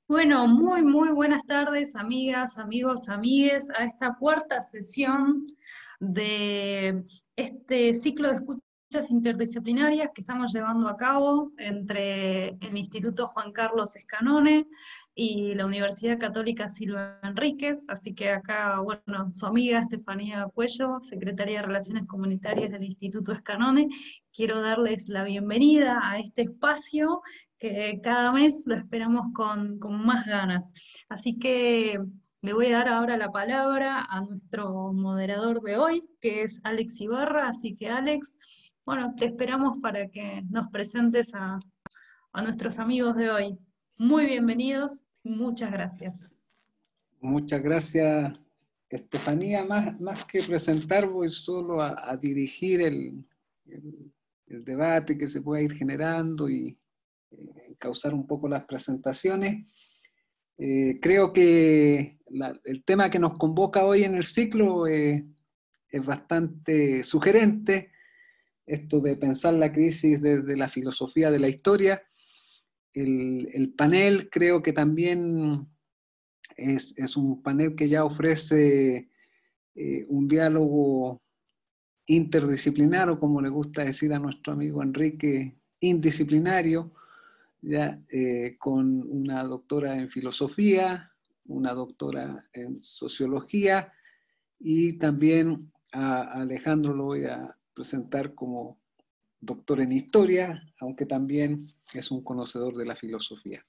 Bueno, muy buenas tardes, amigas, amigos, amigues, a esta cuarta sesión de este ciclo de escuchas interdisciplinarias que estamos llevando a cabo entre el Instituto Juan Carlos Escanone y la Universidad Católica Silva Enríquez. Así que acá, bueno, su amiga Estefanía Cuello, Secretaria de Relaciones Comunitarias del Instituto Escanone, quiero darles la bienvenida a este espacio que cada mes lo esperamos con más ganas. Así que le voy a dar ahora la palabra a nuestro moderador de hoy, que es Alex Ibarra. Así que Alex, bueno, te esperamos para que nos presentes a nuestros amigos de hoy. Muy bienvenidos, muchas gracias. Muchas gracias, Estefanía. Más que presentar, voy solo a dirigir el debate que se pueda ir generando y causar un poco las presentaciones. Creo que el tema que nos convoca hoy en el ciclo es bastante sugerente, esto de pensar la crisis desde la filosofía de la historia. El panel creo que también es un panel que ya ofrece un diálogo interdisciplinar, o como le gusta decir a nuestro amigo Enrique, indisciplinario, ya, con una doctora en filosofía, una doctora en sociología, y también a Alejandro lo voy a presentar como doctor en historia, aunque también es un conocedor de la filosofía.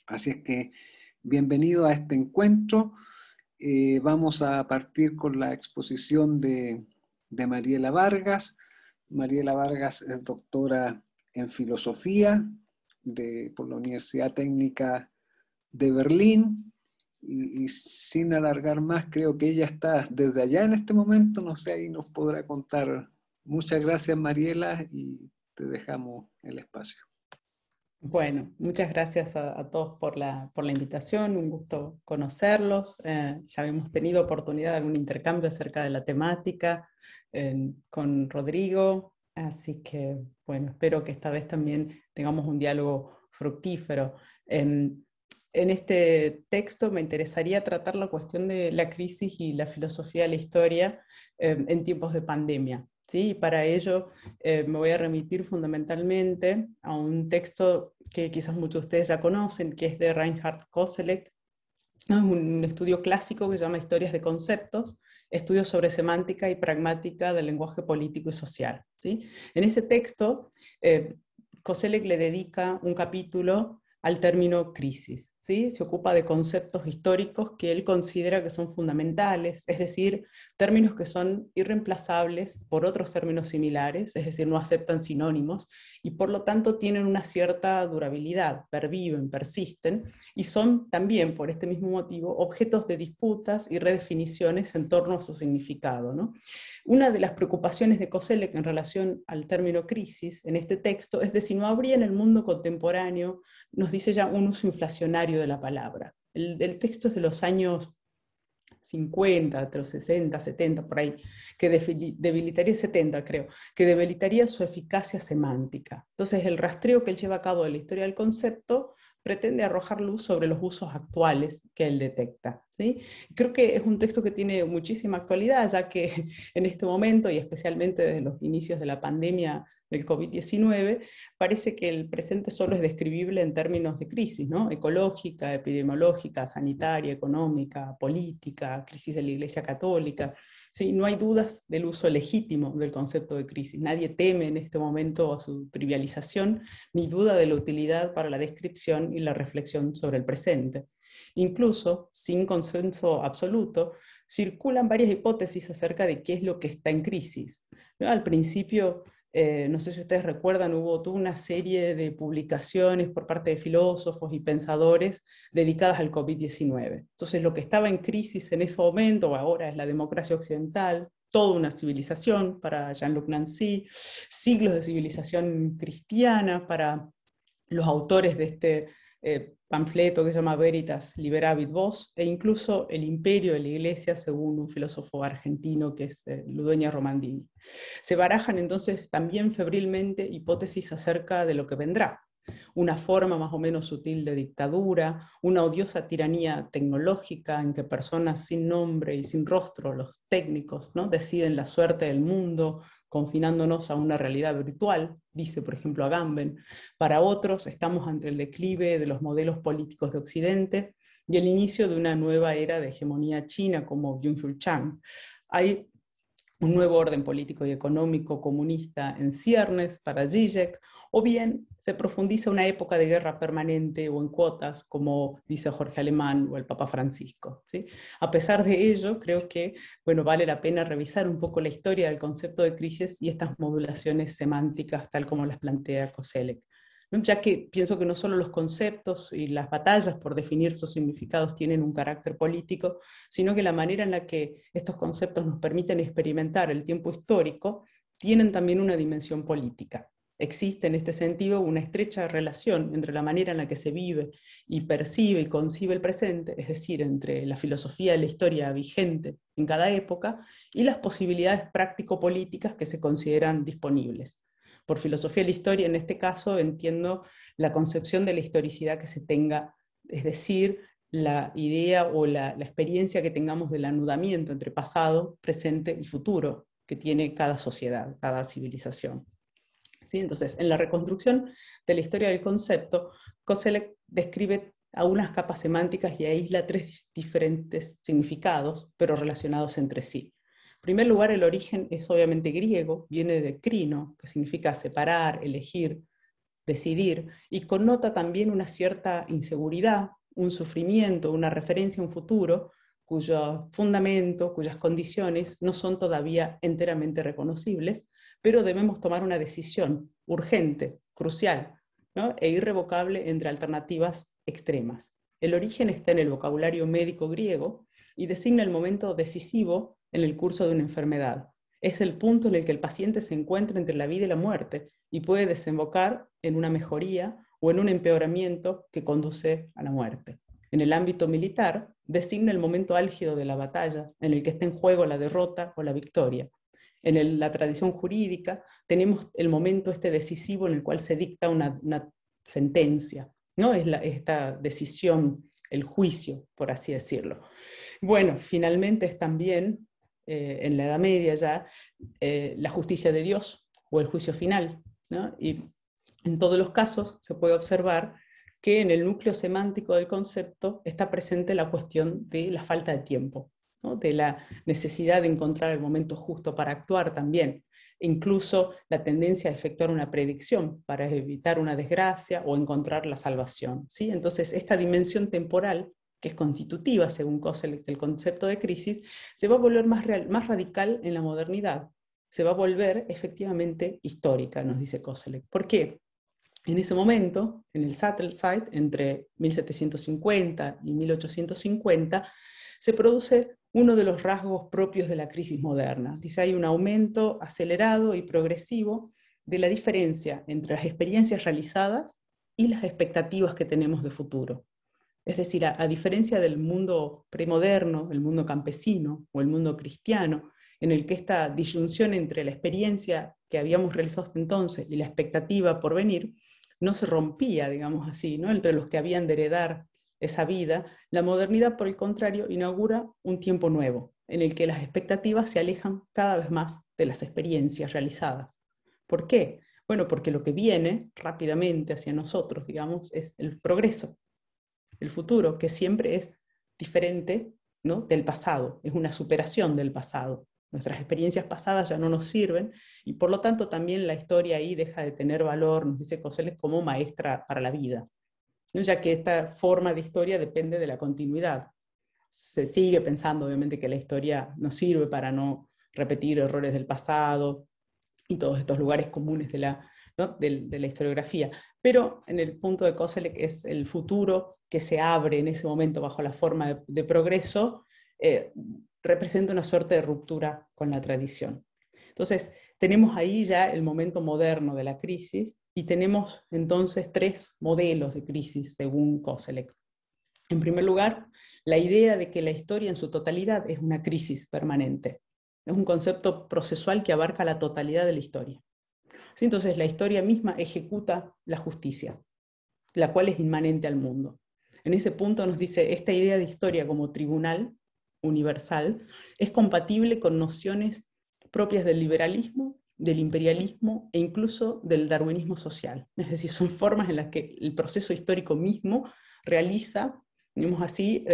Así es que bienvenido a este encuentro. Vamos a partir con la exposición de Mariela Vargas. Mariela Vargas es doctora en filosofía por la Universidad Técnica de Berlín. Y sin alargar más, creo que ella está desde allá en este momento, no sé, ahí nos podrá contar. Muchas gracias, Mariela, y te dejamos el espacio. Bueno, muchas gracias a todos por la invitación, un gusto conocerlos. Ya habíamos tenido oportunidad de algún intercambio acerca de la temática con Rodrigo, así que bueno, espero que esta vez también tengamos un diálogo fructífero. En este texto me interesaría tratar la cuestión de la crisis y la filosofía de la historia en tiempos de pandemia. ¿Sí? Y para ello me voy a remitir fundamentalmente a un texto que quizás muchos de ustedes ya conocen, que es de Reinhard Koselleck, ¿no? Es un estudio clásico que se llama Historias de Conceptos, estudios sobre semántica y pragmática del lenguaje político y social. ¿Sí? En ese texto, Koselleck le dedica un capítulo al término crisis. ¿Sí? Se ocupa de conceptos históricos que él considera que son fundamentales, es decir, términos que son irreemplazables por otros términos similares, es decir, no aceptan sinónimos, y por lo tanto tienen una cierta durabilidad, perviven, persisten, y son también, por este mismo motivo, objetos de disputas y redefiniciones en torno a su significado, ¿no? Una de las preocupaciones de Koselleck en relación al término crisis en este texto es de si no habría en el mundo contemporáneo, nos dice ya, un uso inflacionario de la palabra. El texto es de los años 50, de los 60, 70, por ahí, que debilitaría 70, creo, que debilitaría su eficacia semántica. Entonces, el rastreo que él lleva a cabo de la historia del concepto pretende arrojar luz sobre los usos actuales que él detecta. ¿Sí? Creo que es un texto que tiene muchísima actualidad, ya que en este momento, y especialmente desde los inicios de la pandemia del COVID-19, parece que el presente solo es describible en términos de crisis, ¿no? Ecológica, epidemiológica, sanitaria, económica, política, crisis de la Iglesia Católica. Sí, no hay dudas del uso legítimo del concepto de crisis. Nadie teme en este momento a su trivialización, ni duda de la utilidad para la descripción y la reflexión sobre el presente. Incluso, sin consenso absoluto, circulan varias hipótesis acerca de qué es lo que está en crisis. ¿No? Al principio, no sé si ustedes recuerdan, hubo toda una serie de publicaciones por parte de filósofos y pensadores dedicadas al COVID-19. Entonces, lo que estaba en crisis en ese momento, ahora, es la democracia occidental, toda una civilización para Jean-Luc Nancy, siglos de civilización cristiana para los autores de este panfleto que se llama Veritas Liberavit Vos, e incluso el imperio de la Iglesia, según un filósofo argentino que es Ludueña Romandini. Se barajan entonces también febrilmente hipótesis acerca de lo que vendrá. una forma más o menos sutil de dictadura, una odiosa tiranía tecnológica en que personas sin nombre y sin rostro, los técnicos, ¿no?, deciden la suerte del mundo, confinándonos a una realidad virtual, dice por ejemplo Agamben. Para otros estamos ante el declive de los modelos políticos de Occidente y el inicio de una nueva era de hegemonía china como Byung-Chul Chang. Hay un nuevo orden político y económico comunista en ciernes para Zizek, o bien se profundiza una época de guerra permanente o en cuotas, como dice Jorge Alemán o el Papa Francisco, ¿sí? A pesar de ello, creo que vale la pena revisar un poco la historia del concepto de crisis y estas modulaciones semánticas tal como las plantea Koselleck, ya que pienso que no solo los conceptos y las batallas por definir sus significados tienen un carácter político, sino que la manera en la que estos conceptos nos permiten experimentar el tiempo histórico tienen también una dimensión política. Existe en este sentido una estrecha relación entre la manera en la que se vive y percibe y concibe el presente, es decir, entre la filosofía de la historia vigente en cada época y las posibilidades práctico-políticas que se consideran disponibles. Por filosofía de la historia, en este caso, entiendo la concepción de la historicidad que se tenga, es decir, la idea o la experiencia que tengamos del anudamiento entre pasado, presente y futuro que tiene cada sociedad, cada civilización. ¿Sí? Entonces, en la reconstrucción de la historia del concepto, Koselleck describe algunas capas semánticas y aísla tres diferentes significados, pero relacionados entre sí. En primer lugar, el origen es obviamente griego, viene de krino, que significa separar, elegir, decidir, y connota también una cierta inseguridad, un sufrimiento, una referencia a un futuro, cuyo fundamento, cuyas condiciones no son todavía enteramente reconocibles, pero debemos tomar una decisión urgente, crucial, ¿no?, e irrevocable entre alternativas extremas. El origen está en el vocabulario médico griego y designa el momento decisivo en el curso de una enfermedad. Es el punto en el que el paciente se encuentra entre la vida y la muerte y puede desembocar en una mejoría o en un empeoramiento que conduce a la muerte. En el ámbito militar, designa el momento álgido de la batalla, en el que está en juego la derrota o la victoria. En la tradición jurídica tenemos el momento decisivo en el cual se dicta una sentencia, ¿no? Es esta decisión, el juicio, por así decirlo. Bueno, finalmente es también, en la Edad Media ya, la justicia de Dios o el juicio final, ¿no? Y en todos los casos se puede observar que en el núcleo semántico del concepto está presente la cuestión de la falta de tiempo, ¿no?, de la necesidad de encontrar el momento justo para actuar también, incluso la tendencia a efectuar una predicción para evitar una desgracia o encontrar la salvación, ¿sí? Entonces, esta dimensión temporal, que es constitutiva, según Koselleck, del concepto de crisis, se va a volver más radical en la modernidad, se va a volver efectivamente histórica, nos dice Koselleck. ¿Por qué? En ese momento, en el Sattelzeit, entre 1750 y 1850, se produce uno de los rasgos propios de la crisis moderna. Dice, hay un aumento acelerado y progresivo de la diferencia entre las experiencias realizadas y las expectativas que tenemos de futuro. Es decir, a diferencia del mundo premoderno, el mundo campesino o el mundo cristiano, en el que esta disyunción entre la experiencia que habíamos realizado hasta entonces y la expectativa por venir no se rompía, digamos así, ¿no?, entre los que habían de heredar esa vida, la modernidad, por el contrario, inaugura un tiempo nuevo, en el que las expectativas se alejan cada vez más de las experiencias realizadas. ¿Por qué? Bueno, porque lo que viene rápidamente hacia nosotros, digamos, es el progreso, el futuro, que siempre es diferente, ¿no?, del pasado, es una superación del pasado. Nuestras experiencias pasadas ya no nos sirven y por lo tanto también la historia ahí deja de tener valor, nos dice Koselleck, como maestra para la vida, ¿no?, ya que esta forma de historia depende de la continuidad. Se sigue pensando obviamente que la historia nos sirve para no repetir errores del pasado y todos estos lugares comunes de la historiografía, pero en el punto de Koselleck es el futuro que se abre en ese momento bajo la forma de progreso, representa una suerte de ruptura con la tradición. Entonces, tenemos ahí ya el momento moderno de la crisis y tenemos entonces tres modelos de crisis según Koselleck. En primer lugar, la idea de que la historia en su totalidad es una crisis permanente. Es un concepto procesual que abarca la totalidad de la historia. ¿Sí? Entonces, la historia misma ejecuta la justicia. la cual es inmanente al mundo. En ese punto nos dice, esta idea de historia como tribunal universal es compatible con nociones propias del liberalismo, del imperialismo e incluso del darwinismo social. Es decir, son formas en las que el proceso histórico mismo realiza, digamos así,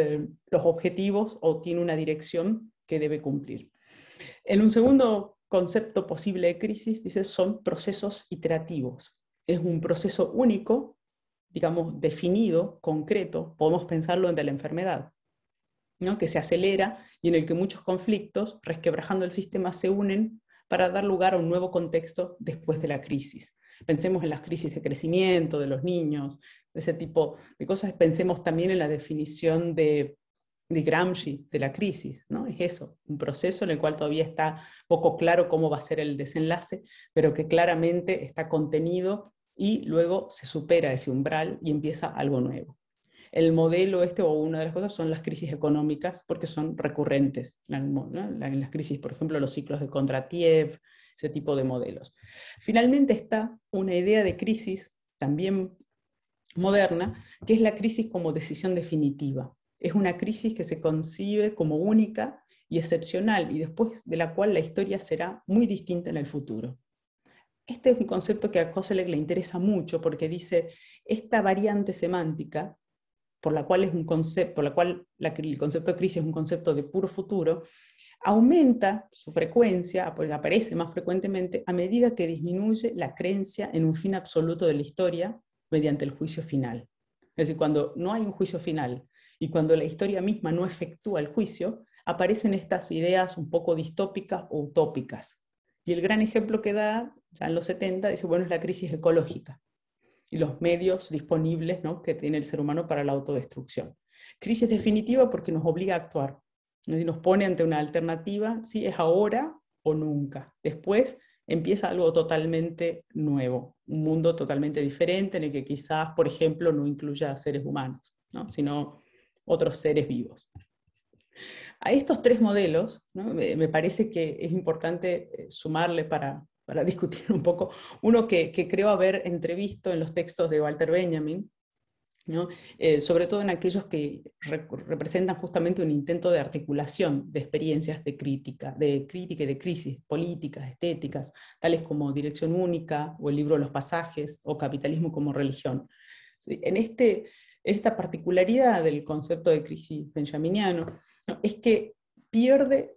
los objetivos o tiene una dirección que debe cumplir. En un segundo concepto posible de crisis, dice, son procesos iterativos. Es un proceso único, digamos, definido, concreto, podemos pensarlo en de la enfermedad, ¿no? Que se acelera y en el que muchos conflictos, resquebrajando el sistema, se unen para dar lugar a un nuevo contexto después de la crisis. Pensemos en las crisis de crecimiento de los niños, de ese tipo de cosas. Pensemos también en la definición de Gramsci de la crisis, ¿no? Es eso, un proceso en el cual todavía está poco claro cómo va a ser el desenlace, pero que claramente está contenido y luego se supera ese umbral y empieza algo nuevo. El modelo o una de las cosas son las crisis económicas, porque son recurrentes, ¿no? En las crisis, por ejemplo, los ciclos de Kondratiev, ese tipo de modelos. Finalmente está una idea de crisis también moderna, que es la crisis como decisión definitiva. Es una crisis que se concibe como única y excepcional, y después de la cual la historia será muy distinta en el futuro. Este es un concepto que a Koselleck le interesa mucho, porque dice, esta variante semántica, por la cual el concepto de crisis es un concepto de puro futuro, aumenta su frecuencia, pues aparece más frecuentemente a medida que disminuye la creencia en un fin absoluto de la historia mediante el juicio final. Es decir, cuando no hay un juicio final y cuando la historia misma no efectúa el juicio, aparecen estas ideas un poco distópicas o utópicas. Y el gran ejemplo que da, ya en los 70, dice, bueno, es la crisis ecológica y los medios disponibles, ¿no?, que tiene el ser humano para la autodestrucción. Crisis definitiva porque nos obliga a actuar, ¿no? Y nos pone ante una alternativa, ¿sí? Es ahora o nunca. Después empieza algo totalmente nuevo, un mundo totalmente diferente en el que quizás, por ejemplo, no incluya a seres humanos, ¿no?, sino otros seres vivos. A estos tres modelos, ¿no?, me parece que es importante sumarle para discutir un poco, uno que creo haber entrevisto en los textos de Walter Benjamin, ¿no? Sobre todo en aquellos que representan justamente un intento de articulación de experiencias de crítica y de crisis políticas, estéticas, tales como Dirección Única, o el libro Los Pasajes, o Capitalismo como Religión. ¿Sí? En esta particularidad del concepto de crisis benjaminiano, ¿no?, es que pierde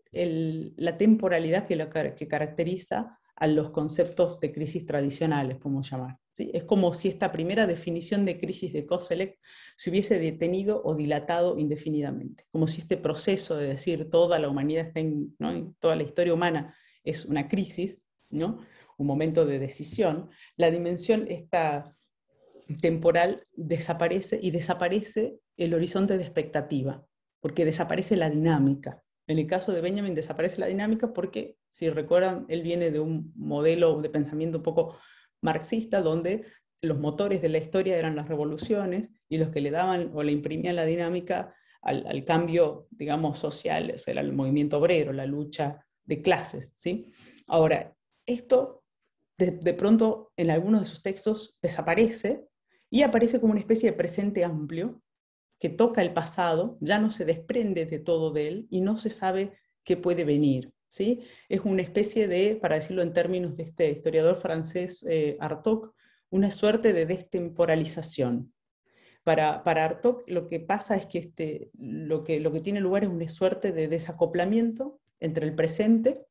la temporalidad que caracteriza a los conceptos de crisis tradicionales, podemos llamar. ¿Sí? Es como si esta primera definición de crisis de Koselleck se hubiese detenido o dilatado indefinidamente, como si este proceso de decir toda la humanidad está ¿no?, toda la historia humana es una crisis, ¿no?, un momento de decisión, la dimensión esta temporal desaparece, y desaparece el horizonte de expectativa, porque desaparece la dinámica. En el caso de Benjamin desaparece la dinámica porque, si recuerdan, él viene de un modelo de pensamiento un poco marxista, donde los motores de la historia eran las revoluciones, y los que le daban o le imprimían la dinámica al cambio, digamos, social, o sea, era el movimiento obrero, la lucha de clases, ¿sí? Ahora, esto de pronto en algunos de sus textos desaparece y aparece como una especie de presente amplio, que toca el pasado, ya no se desprende de todo de él y no se sabe qué puede venir, ¿sí? Es una especie de, para decirlo en términos de este historiador francés Hartog, una suerte de destemporalización. Para Hartog lo que pasa es que lo que tiene lugar es una suerte de desacoplamiento entre el presente,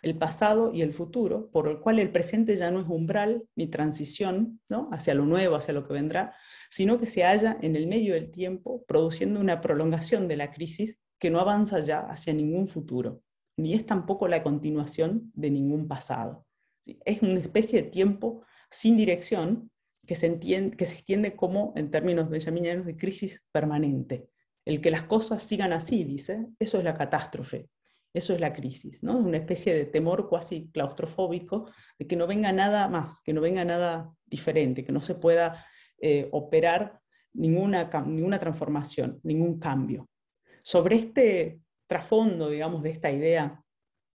el pasado y el futuro, por el cual el presente ya no es umbral ni transición, ¿no?, hacia lo nuevo, hacia lo que vendrá, sino que se halla en el medio del tiempo, produciendo una prolongación de la crisis que no avanza ya hacia ningún futuro, ni es tampoco la continuación de ningún pasado. ¿Sí? Es una especie de tiempo sin dirección que se extiende como, en términos benjaminianos, de crisis permanente. El que las cosas sigan así, dice, eso es la catástrofe. Eso es la crisis, ¿no? Una especie de temor cuasi claustrofóbico de que no venga nada más, que no venga nada diferente, que no se pueda operar ninguna transformación, ningún cambio. Sobre este trasfondo, digamos, de esta idea,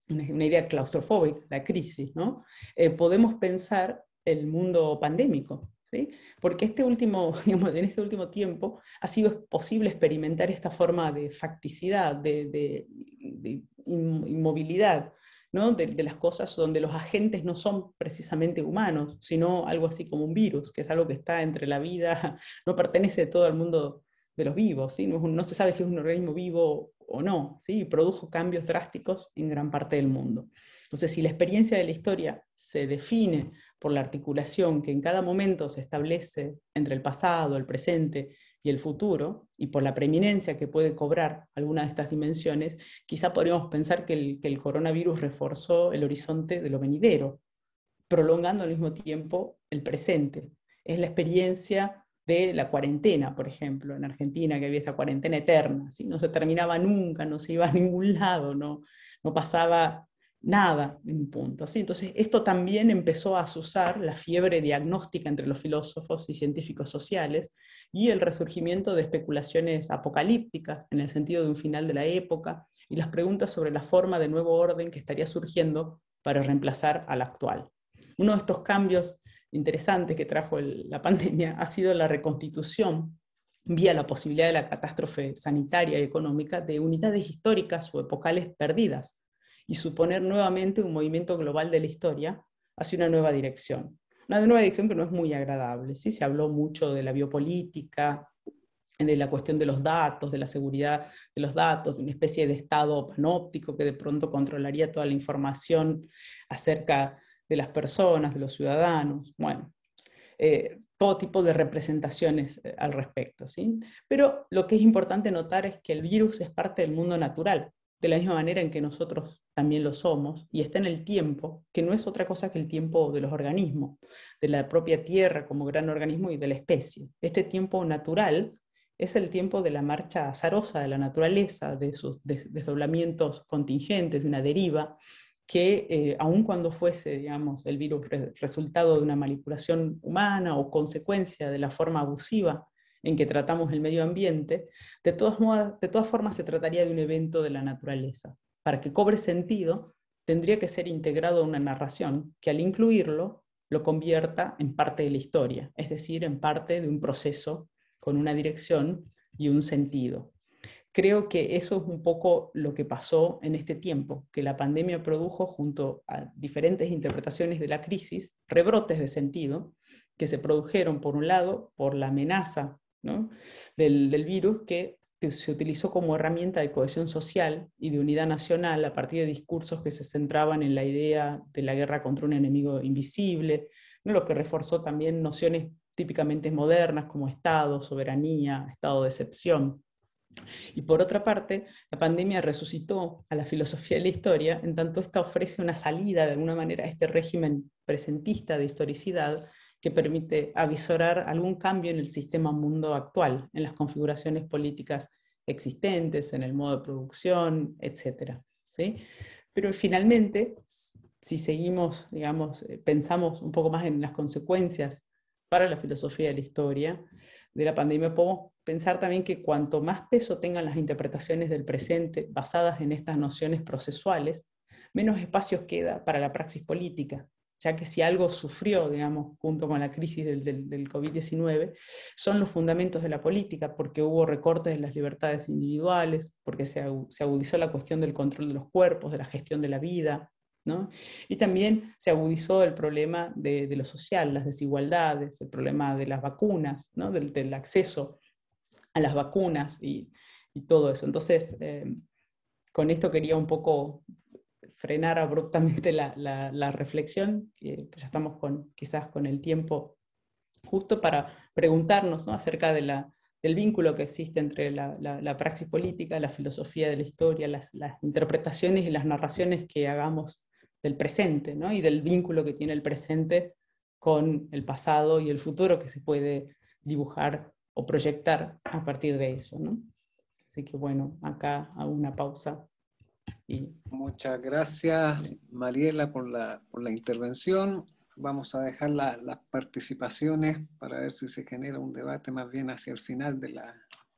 una idea claustrofóbica, la crisis, ¿no?, podemos pensar el mundo pandémico, ¿sí? Porque digamos, en este último tiempo ha sido posible experimentar esta forma de facticidad, de inmovilidad, ¿no? De las cosas donde los agentes no son precisamente humanos, sino algo así como un virus, que es algo que está entre la vida, no pertenece a todo el mundo de los vivos, ¿sí? No se sabe si es un organismo vivo o no, ¿sí? Y produjo cambios drásticos en gran parte del mundo. Entonces, si la experiencia de la historia se define por la articulación que en cada momento se establece entre el pasado, el presente y el futuro, y por la preeminencia que puede cobrar alguna de estas dimensiones, quizá podríamos pensar que el coronavirus reforzó el horizonte de lo venidero, prolongando al mismo tiempo el presente. Es la experiencia de la cuarentena, por ejemplo, en Argentina, que había esa cuarentena eterna, ¿sí? No se terminaba nunca, no se iba a ningún lado, no pasaba nada en un punto, ¿sí? Entonces, esto también empezó a asusar la fiebre diagnóstica entre los filósofos y científicos sociales y el resurgimiento de especulaciones apocalípticas en el sentido de un final de la época y las preguntas sobre la forma de nuevo orden que estaría surgiendo para reemplazar al actual. Uno de estos cambios interesantes que trajo la pandemia ha sido la reconstitución vía la posibilidad de la catástrofe sanitaria y económica de unidades históricas o epocales perdidas y suponer nuevamente un movimiento global de la historia hacia una nueva dirección. Una nueva dirección que no es muy agradable, ¿sí? Se habló mucho de la biopolítica, de la cuestión de los datos, de la seguridad de los datos, de una especie de estado panóptico que de pronto controlaría toda la información acerca de las personas, de los ciudadanos, bueno, todo tipo de representaciones al respecto, ¿sí? Pero lo que es importante notar es que el virus es parte del mundo natural, de la misma manera en que nosotros también lo somos, y está en el tiempo, que no es otra cosa que el tiempo de los organismos, de la propia Tierra como gran organismo y de la especie. Este tiempo natural es el tiempo de la marcha azarosa de la naturaleza, de sus desdoblamientos contingentes, de una deriva, que aun cuando fuese, digamos, el virus resultado de una manipulación humana o consecuencia de la forma abusiva en que tratamos el medio ambiente, de todas formas se trataría de un evento de la naturaleza. Para que cobre sentido, tendría que ser integrado a una narración que al incluirlo lo convierta en parte de la historia, es decir, en parte de un proceso con una dirección y un sentido. Creo que eso es un poco lo que pasó en este tiempo, que la pandemia produjo junto a diferentes interpretaciones de la crisis, rebrotes de sentido, que se produjeron por un lado por la amenaza, ¿no?, del virus, que se utilizó como herramienta de cohesión social y de unidad nacional a partir de discursos que se centraban en la idea de la guerra contra un enemigo invisible, ¿no?, lo que reforzó también nociones típicamente modernas como Estado, soberanía, estado de excepción. Y por otra parte, la pandemia resucitó a la filosofía de la historia, en tanto esta ofrece una salida de alguna manera a este régimen presentista de historicidad que permite avisorar algún cambio en el sistema mundo actual, en las configuraciones políticas existentes, en el modo de producción, etc. ¿Sí? Pero finalmente, si seguimos, digamos, pensamos un poco más en las consecuencias para la filosofía de la historia de la pandemia, podemos pensar también que cuanto más peso tengan las interpretaciones del presente basadas en estas nociones procesuales, menos espacios queda para la praxis política, ya que si algo sufrió, digamos, junto con la crisis del COVID-19, son los fundamentos de la política, porque hubo recortes de las libertades individuales, porque se agudizó la cuestión del control de los cuerpos, de la gestión de la vida, ¿no? Y también se agudizó el problema de lo social, las desigualdades, el problema de las vacunas, ¿no?, del acceso a las vacunas y todo eso. Entonces, con esto quería un poco frenar abruptamente la reflexión, que ya estamos quizás con el tiempo justo para preguntarnos, ¿no?, acerca del vínculo que existe entre la praxis política, la filosofía de la historia, las interpretaciones y las narraciones que hagamos del presente, ¿no?, y del vínculo que tiene el presente con el pasado y el futuro que se puede dibujar o proyectar a partir de eso, ¿no? Así que bueno, acá hago una pausa. Muchas gracias, Mariela, por la intervención. Vamos a dejar las participaciones para ver si se genera un debate más bien hacia el final de las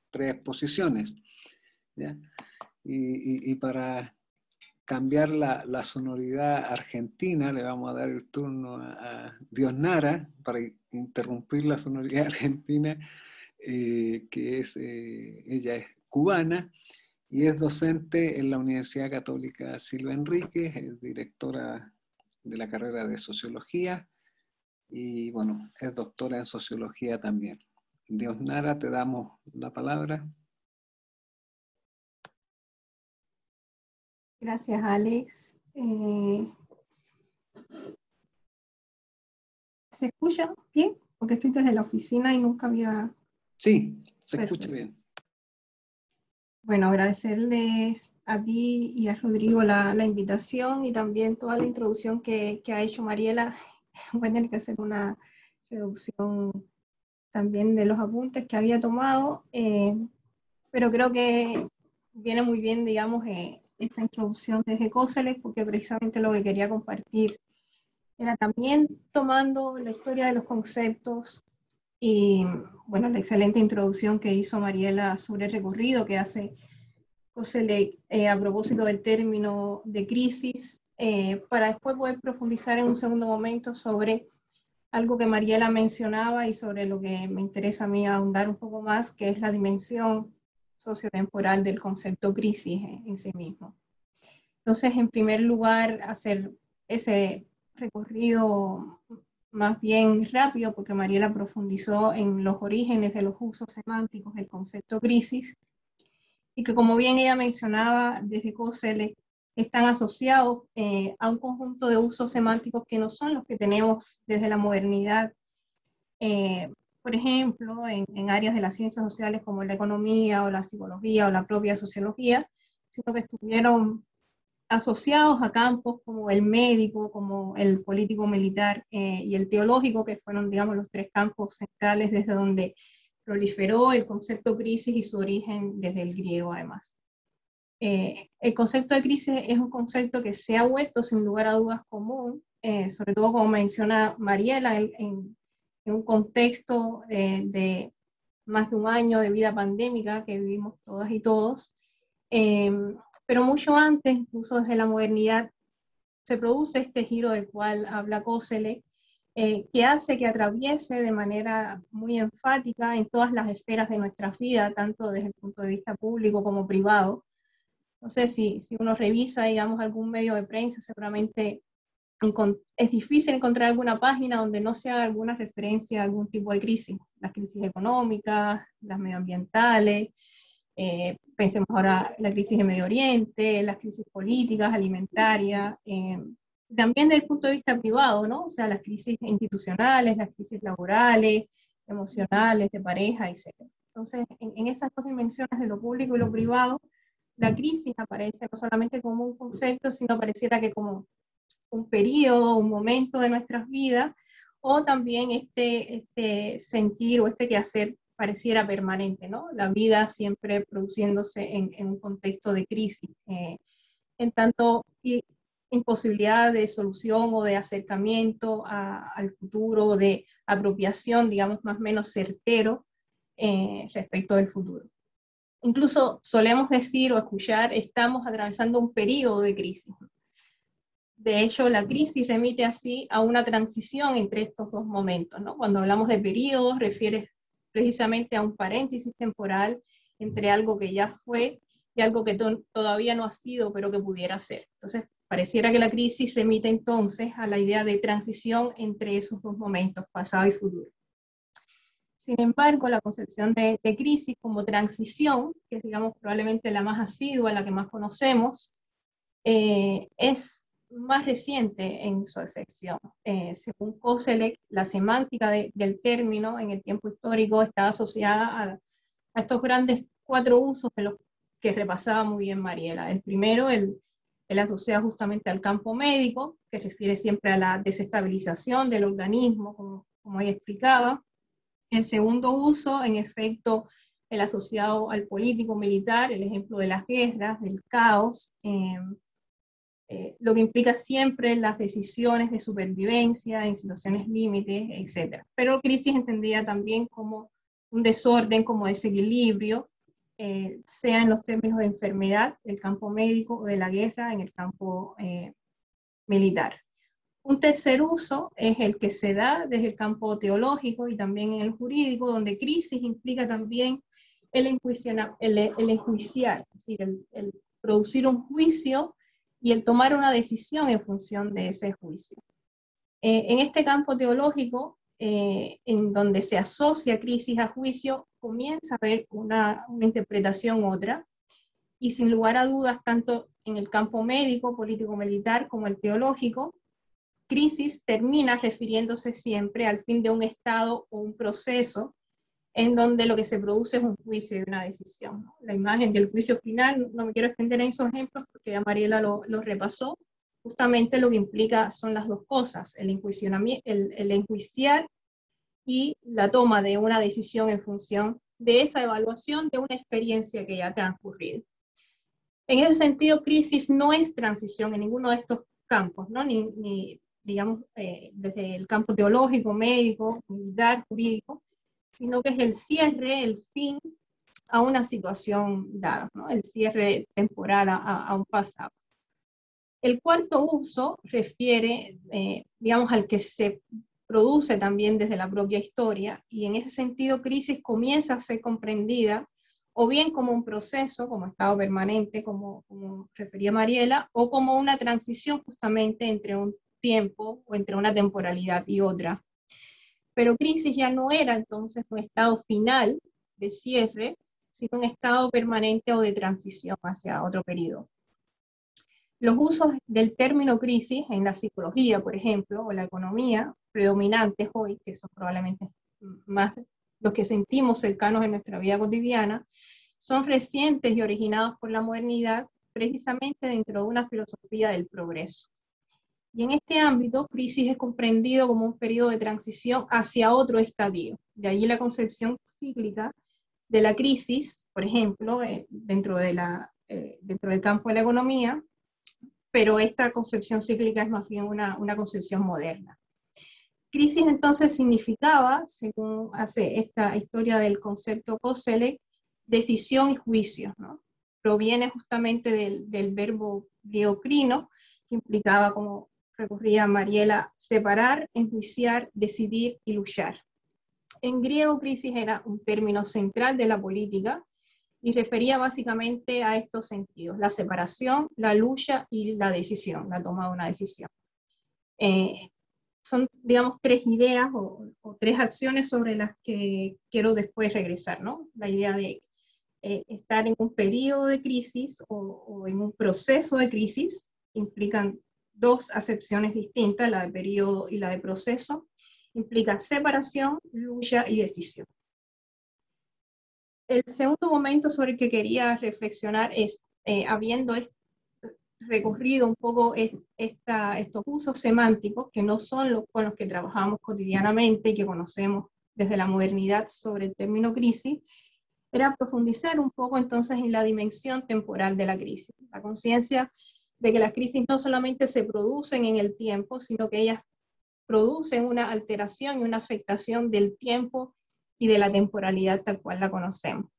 tres exposiciones, ¿ya? Y para cambiar la sonoridad argentina, le vamos a dar el turno a Diosnara para interrumpir la sonoridad argentina, que es, ella es cubana y es docente en la Universidad Católica Silva Enríquez, es directora de la carrera de Sociología y bueno, es doctora en Sociología también. Diosnara, te damos la palabra. Gracias, Alex. ¿Se escucha bien? Porque estoy desde la oficina y nunca había... Sí, se Perfecto. escucha bien. Bueno, agradecerles a ti y a Rodrigo la invitación y también toda la introducción que ha hecho Mariela. Voy a tener que hacer una reducción también de los apuntes que había tomado, pero creo que viene muy bien, digamos, esta introducción desde Koselleck, porque precisamente lo que quería compartir era también tomando la historia de los conceptos y, bueno, la excelente introducción que hizo Mariela sobre el recorrido que hace Koselleck a propósito del término de crisis, para después poder profundizar en un segundo momento sobre algo que Mariela mencionaba y sobre lo que me interesa a mí ahondar un poco más, que es la dimensión sociotemporal del concepto crisis en sí mismo. Entonces, en primer lugar, hacer ese recorrido más bien rápido, porque Mariela profundizó en los orígenes de los usos semánticos del concepto crisis, y que como bien ella mencionaba desde Koselleck, están asociados a un conjunto de usos semánticos que no son los que tenemos desde la modernidad, por ejemplo, en áreas de las ciencias sociales como la economía o la psicología o la propia sociología, sino que estuvieron asociados a campos como el médico, como el político militar y el teológico, que fueron, digamos, los tres campos centrales desde donde proliferó el concepto crisis y su origen desde el griego además. El concepto de crisis es un concepto que se ha vuelto sin lugar a dudas común, sobre todo como menciona Mariela, en un contexto de más de un año de vida pandémica que vivimos todas y todos, pero mucho antes, incluso desde la modernidad, se produce este giro del cual habla Koselleck, que hace que atraviese de manera muy enfática en todas las esferas de nuestra vida, tanto desde el punto de vista público como privado. No sé si uno revisa, digamos, algún medio de prensa, seguramente es difícil encontrar alguna página donde no se haga alguna referencia a algún tipo de crisis, las crisis económicas, las medioambientales, pensemos ahora en la crisis de Medio Oriente, las crisis políticas, alimentarias, también desde el punto de vista privado, ¿no? O sea, las crisis institucionales, las crisis laborales, emocionales, de pareja, etc. Entonces, en esas dos dimensiones de lo público y lo privado, la crisis aparece no solamente como un concepto, sino pareciera que como un periodo, un momento de nuestras vidas, o también este sentir o este quehacer pareciera permanente, ¿no? La vida siempre produciéndose en un contexto de crisis, en tanto imposibilidad de solución o de acercamiento al futuro, de apropiación, digamos, más o menos certero respecto del futuro. Incluso solemos decir o escuchar, estamos atravesando un periodo de crisis. De hecho, la crisis remite así a una transición entre estos dos momentos, ¿no? Cuando hablamos de periodos, refiere precisamente a un paréntesis temporal entre algo que ya fue y algo que todavía no ha sido, pero que pudiera ser. Entonces, pareciera que la crisis remite entonces a la idea de transición entre esos dos momentos, pasado y futuro. Sin embargo, la concepción de crisis como transición, que es, digamos, probablemente la más asidua, la que más conocemos, es más reciente en su acepción. Según Koselleck, la semántica del término en el tiempo histórico está asociada a estos grandes cuatro usos de los que repasaba muy bien Mariela. El primero, el asociado justamente al campo médico, que refiere siempre a la desestabilización del organismo, como ella explicaba. El segundo uso, en efecto, el asociado al político militar, el ejemplo de las guerras, del caos, lo que implica siempre las decisiones de supervivencia en situaciones límites, etc. Pero crisis entendida también como un desorden, como desequilibrio, sea en los términos de enfermedad, del campo médico, o de la guerra en el campo militar. Un tercer uso es el que se da desde el campo teológico y también en el jurídico, donde crisis implica también el enjuiciar, es decir, el producir un juicio y el tomar una decisión en función de ese juicio. En este campo teológico, en donde se asocia crisis a juicio, comienza a haber una interpretación otra, y sin lugar a dudas, tanto en el campo médico, político-militar, como el teológico, crisis termina refiriéndose siempre al fin de un estado o un proceso en donde lo que se produce es un juicio y una decisión, ¿no? La imagen del juicio final, no me quiero extender en esos ejemplos porque ya Mariela lo repasó, justamente lo que implica son las dos cosas, el enjuiciar y la toma de una decisión en función de esa evaluación de una experiencia que ya ha transcurrido. En ese sentido, crisis no es transición en ninguno de estos campos, ¿no? Ni digamos, desde el campo teológico, médico, militar, jurídico, sino que es el cierre, el fin a una situación dada, ¿no? El cierre temporal a un pasado. El cuarto uso refiere, digamos, al que se produce también desde la propia historia, y en ese sentido crisis comienza a ser comprendida o bien como un proceso, como estado permanente, como refería Mariela, o como una transición justamente entre un tiempo o entre una temporalidad y otra. Pero crisis ya no era entonces un estado final de cierre, sino un estado permanente o de transición hacia otro periodo. Los usos del término crisis en la psicología, por ejemplo, o la economía, predominantes hoy, que son probablemente más los que sentimos cercanos en nuestra vida cotidiana, son recientes y originados por la modernidad, precisamente dentro de una filosofía del progreso. Y en este ámbito, crisis es comprendido como un periodo de transición hacia otro estadio. De allí la concepción cíclica de la crisis, por ejemplo, dentro del campo de la economía, pero esta concepción cíclica es más bien una concepción moderna. Crisis entonces significaba, según hace esta historia del concepto Koselleck, decisión y juicio, ¿no? Proviene justamente del verbo griego krino, que implicaba, como recurría Mariela, separar, enjuiciar, decidir y luchar. En griego, crisis era un término central de la política y refería básicamente a estos sentidos: la separación, la lucha y la decisión, la toma de una decisión. Son, digamos, tres ideas o tres acciones sobre las que quiero después regresar, ¿no? La idea de estar en un periodo de crisis o en un proceso de crisis implican dos acepciones distintas, la de periodo y la de proceso. Implica separación, lucha y decisión. El segundo momento sobre el que quería reflexionar es, habiendo recorrido un poco estos usos semánticos, que no son los con los que trabajamos cotidianamente y que conocemos desde la modernidad sobre el término crisis, era profundizar un poco entonces en la dimensión temporal de la crisis, la conciencia de que las crisis no solamente se producen en el tiempo, sino que ellas producen una alteración y una afectación del tiempo y de la temporalidad tal cual la conocemos.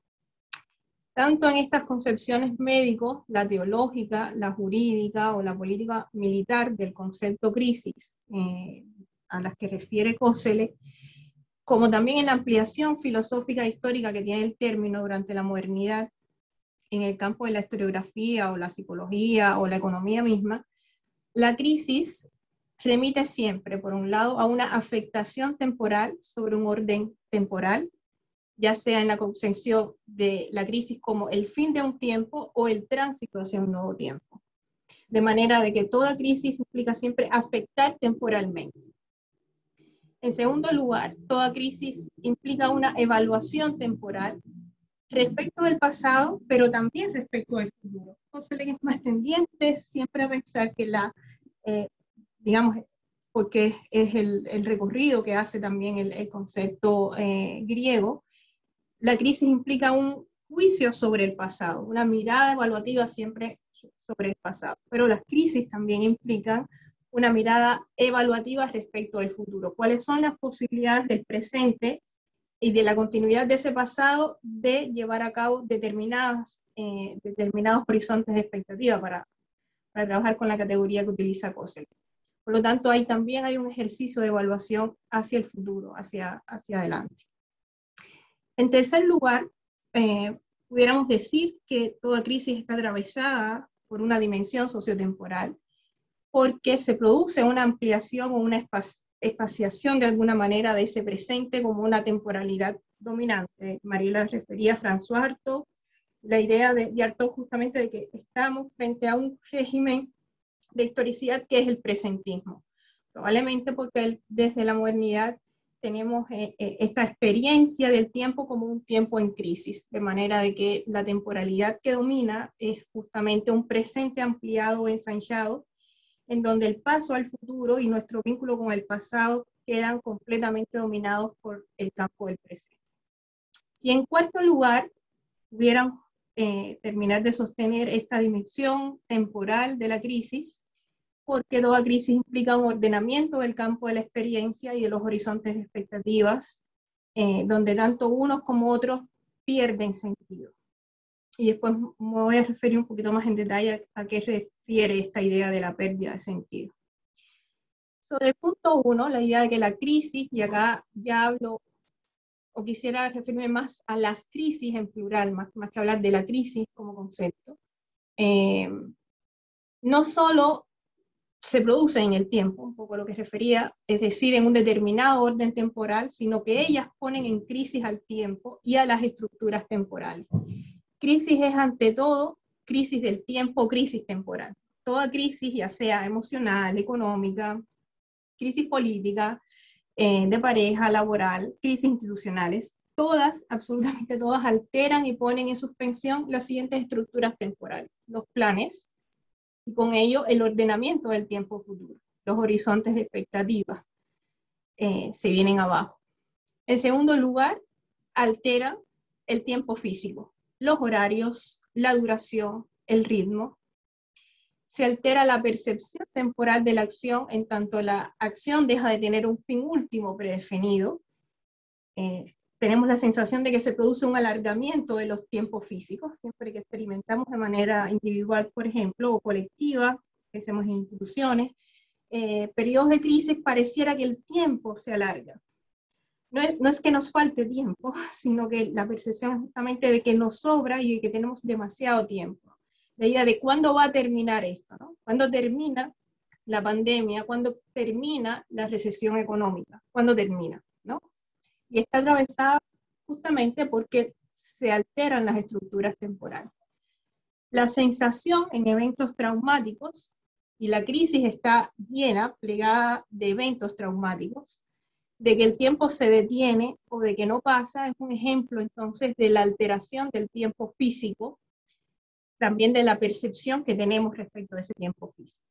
Tanto en estas concepciones médicos, la teológica, la jurídica o la política militar del concepto crisis, a las que refiere Koselleck, como también en la ampliación filosófica e histórica que tiene el término durante la modernidad en el campo de la historiografía o la psicología o la economía misma, la crisis remite siempre, por un lado, a una afectación temporal sobre un orden temporal, ya sea en la concepción de la crisis como el fin de un tiempo o el tránsito hacia un nuevo tiempo. De manera de que toda crisis implica siempre afectar temporalmente. En segundo lugar, toda crisis implica una evaluación temporal respecto del pasado, pero también respecto del futuro. Entonces, es más tendiente siempre a pensar que digamos, porque es el recorrido que hace también el concepto griego, la crisis implica un juicio sobre el pasado, una mirada evaluativa siempre sobre el pasado, pero las crisis también implican una mirada evaluativa respecto del futuro. ¿Cuáles son las posibilidades del presente y de la continuidad de ese pasado de llevar a cabo determinados horizontes de expectativa para trabajar con la categoría que utiliza COSEL. Por lo tanto, ahí también hay un ejercicio de evaluación hacia el futuro, hacia adelante. En tercer lugar, pudiéramos decir que toda crisis está atravesada por una dimensión sociotemporal, porque se produce una ampliación o una espaciación de alguna manera de ese presente como una temporalidad dominante. Mariela refería a François Artaud, la idea de Artaud justamente de que estamos frente a un régimen de historicidad que es el presentismo. Probablemente porque desde la modernidad tenemos esta experiencia del tiempo como un tiempo en crisis, de manera de que la temporalidad que domina es justamente un presente ampliado o ensanchado, en donde el paso al futuro y nuestro vínculo con el pasado quedan completamente dominados por el campo del presente. Y en cuarto lugar, pudieran terminar de sostener esta dimensión temporal de la crisis, porque toda crisis implica un ordenamiento del campo de la experiencia y de los horizontes de expectativas, donde tanto unos como otros pierden sentido. Y después me voy a referir un poquito más en detalle a qué refiere esta idea de la pérdida de sentido. Sobre el punto 1, la idea de que la crisis, y acá ya hablo, o quisiera referirme más a las crisis en plural, más que hablar de la crisis como concepto, no solo se produce en el tiempo, un poco lo que refería, es decir, en un determinado orden temporal, sino que ellas ponen en crisis al tiempo y a las estructuras temporales. Crisis es ante todo crisis del tiempo, crisis temporal. Toda crisis, ya sea emocional, económica, crisis política, de pareja, laboral, crisis institucionales, todas, absolutamente todas, alteran y ponen en suspensión las siguientes estructuras temporales: los planes, y con ello el ordenamiento del tiempo futuro. Los horizontes de expectativas se vienen abajo. En segundo lugar, altera el tiempo físico, los horarios, la duración, el ritmo. Se altera la percepción temporal de la acción, en tanto la acción deja de tener un fin último predefinido. Tenemos la sensación de que se produce un alargamiento de los tiempos físicos, siempre que experimentamos de manera individual, por ejemplo, o colectiva, que hacemos en instituciones. Periodos de crisis pareciera que el tiempo se alarga. No es que nos falte tiempo, sino que la percepción es justamente de que nos sobra y de que tenemos demasiado tiempo. La idea de cuándo va a terminar esto, ¿no? ¿Cuándo termina la pandemia? ¿Cuándo termina la recesión económica? ¿Cuándo termina, no? Y está atravesada justamente porque se alteran las estructuras temporales. La sensación en eventos traumáticos, y la crisis está llena, plegada de eventos traumáticos, de que el tiempo se detiene o de que no pasa, es un ejemplo entonces de la alteración del tiempo físico, también de la percepción que tenemos respecto a ese tiempo físico.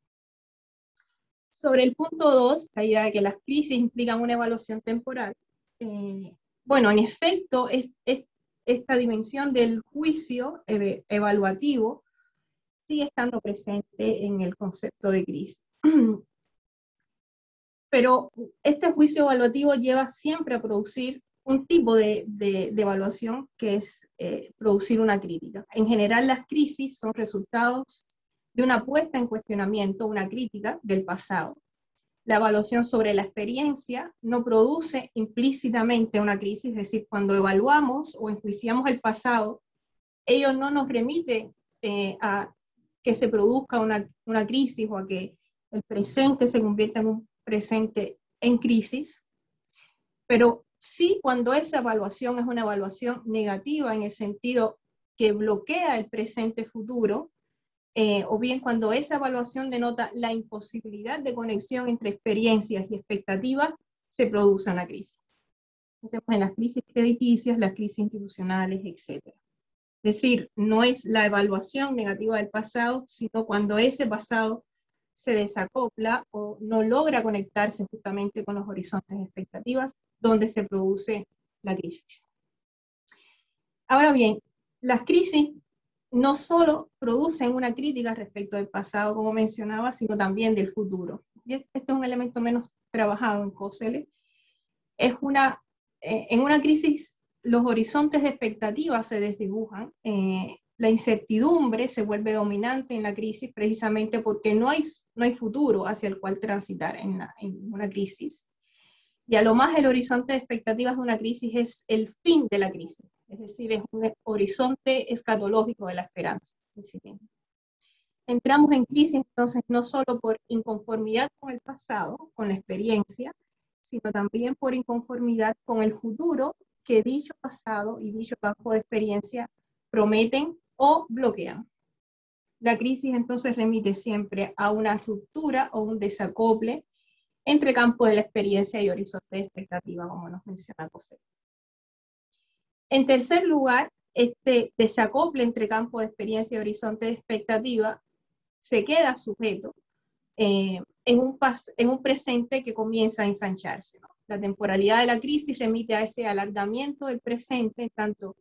Sobre el punto 2, la idea de que las crisis implican una evaluación temporal, bueno, en efecto, esta dimensión del juicio evaluativo sigue estando presente en el concepto de crisis. Pero este juicio evaluativo lleva siempre a producir un tipo de evaluación, que es producir una crítica. En general, las crisis son resultados de una puesta en cuestionamiento, una crítica del pasado. La evaluación sobre la experiencia no produce implícitamente una crisis, es decir, cuando evaluamos o enjuiciamos el pasado, ello no nos remite a que se produzca una crisis o a que el presente se convierta en un presente en crisis, pero sí cuando esa evaluación es una evaluación negativa en el sentido que bloquea el presente futuro, o bien cuando esa evaluación denota la imposibilidad de conexión entre experiencias y expectativas, se produce una crisis. Entonces, en las crisis crediticias, las crisis institucionales, etc. Es decir, no es la evaluación negativa del pasado, sino cuando ese pasado se desacopla o no logra conectarse justamente con los horizontes de expectativas, donde se produce la crisis. Ahora bien, las crisis no solo producen una crítica respecto del pasado, como mencionaba, sino también del futuro. Y este es un elemento menos trabajado en COSEL. Es una En una crisis los horizontes de expectativas se desdibujan, la incertidumbre se vuelve dominante en la crisis precisamente porque no hay futuro hacia el cual transitar en una crisis. Y a lo más el horizonte de expectativas de una crisis es el fin de la crisis, es decir, es un horizonte escatológico de la esperanza. Entramos en crisis entonces no solo por inconformidad con el pasado, con la experiencia, sino también por inconformidad con el futuro que dicho pasado y dicho campo de experiencia prometen o bloquean. La crisis entonces remite siempre a una ruptura o un desacople entre campo de la experiencia y horizonte de expectativa, como nos menciona José. En tercer lugar, este desacople entre campo de experiencia y horizonte de expectativa se queda sujeto en un presente que comienza a ensancharse, ¿no? La temporalidad de la crisis remite a ese alargamiento del presente, en tanto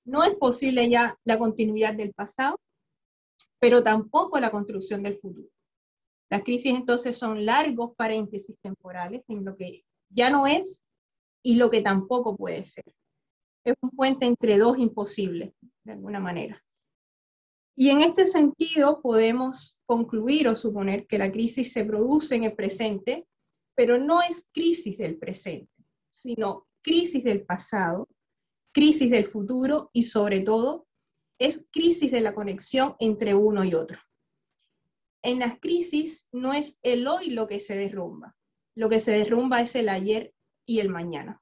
no es posible ya la continuidad del pasado, pero tampoco la construcción del futuro. Las crisis entonces son largos paréntesis temporales en lo que ya no es y lo que tampoco puede ser. Es un puente entre dos imposibles, de alguna manera. Y en este sentido podemos concluir o suponer que la crisis se produce en el presente, pero no es crisis del presente, sino crisis del pasado, crisis del futuro y sobre todo es crisis de la conexión entre uno y otro. En las crisis no es el hoy lo que se derrumba es el ayer y el mañana.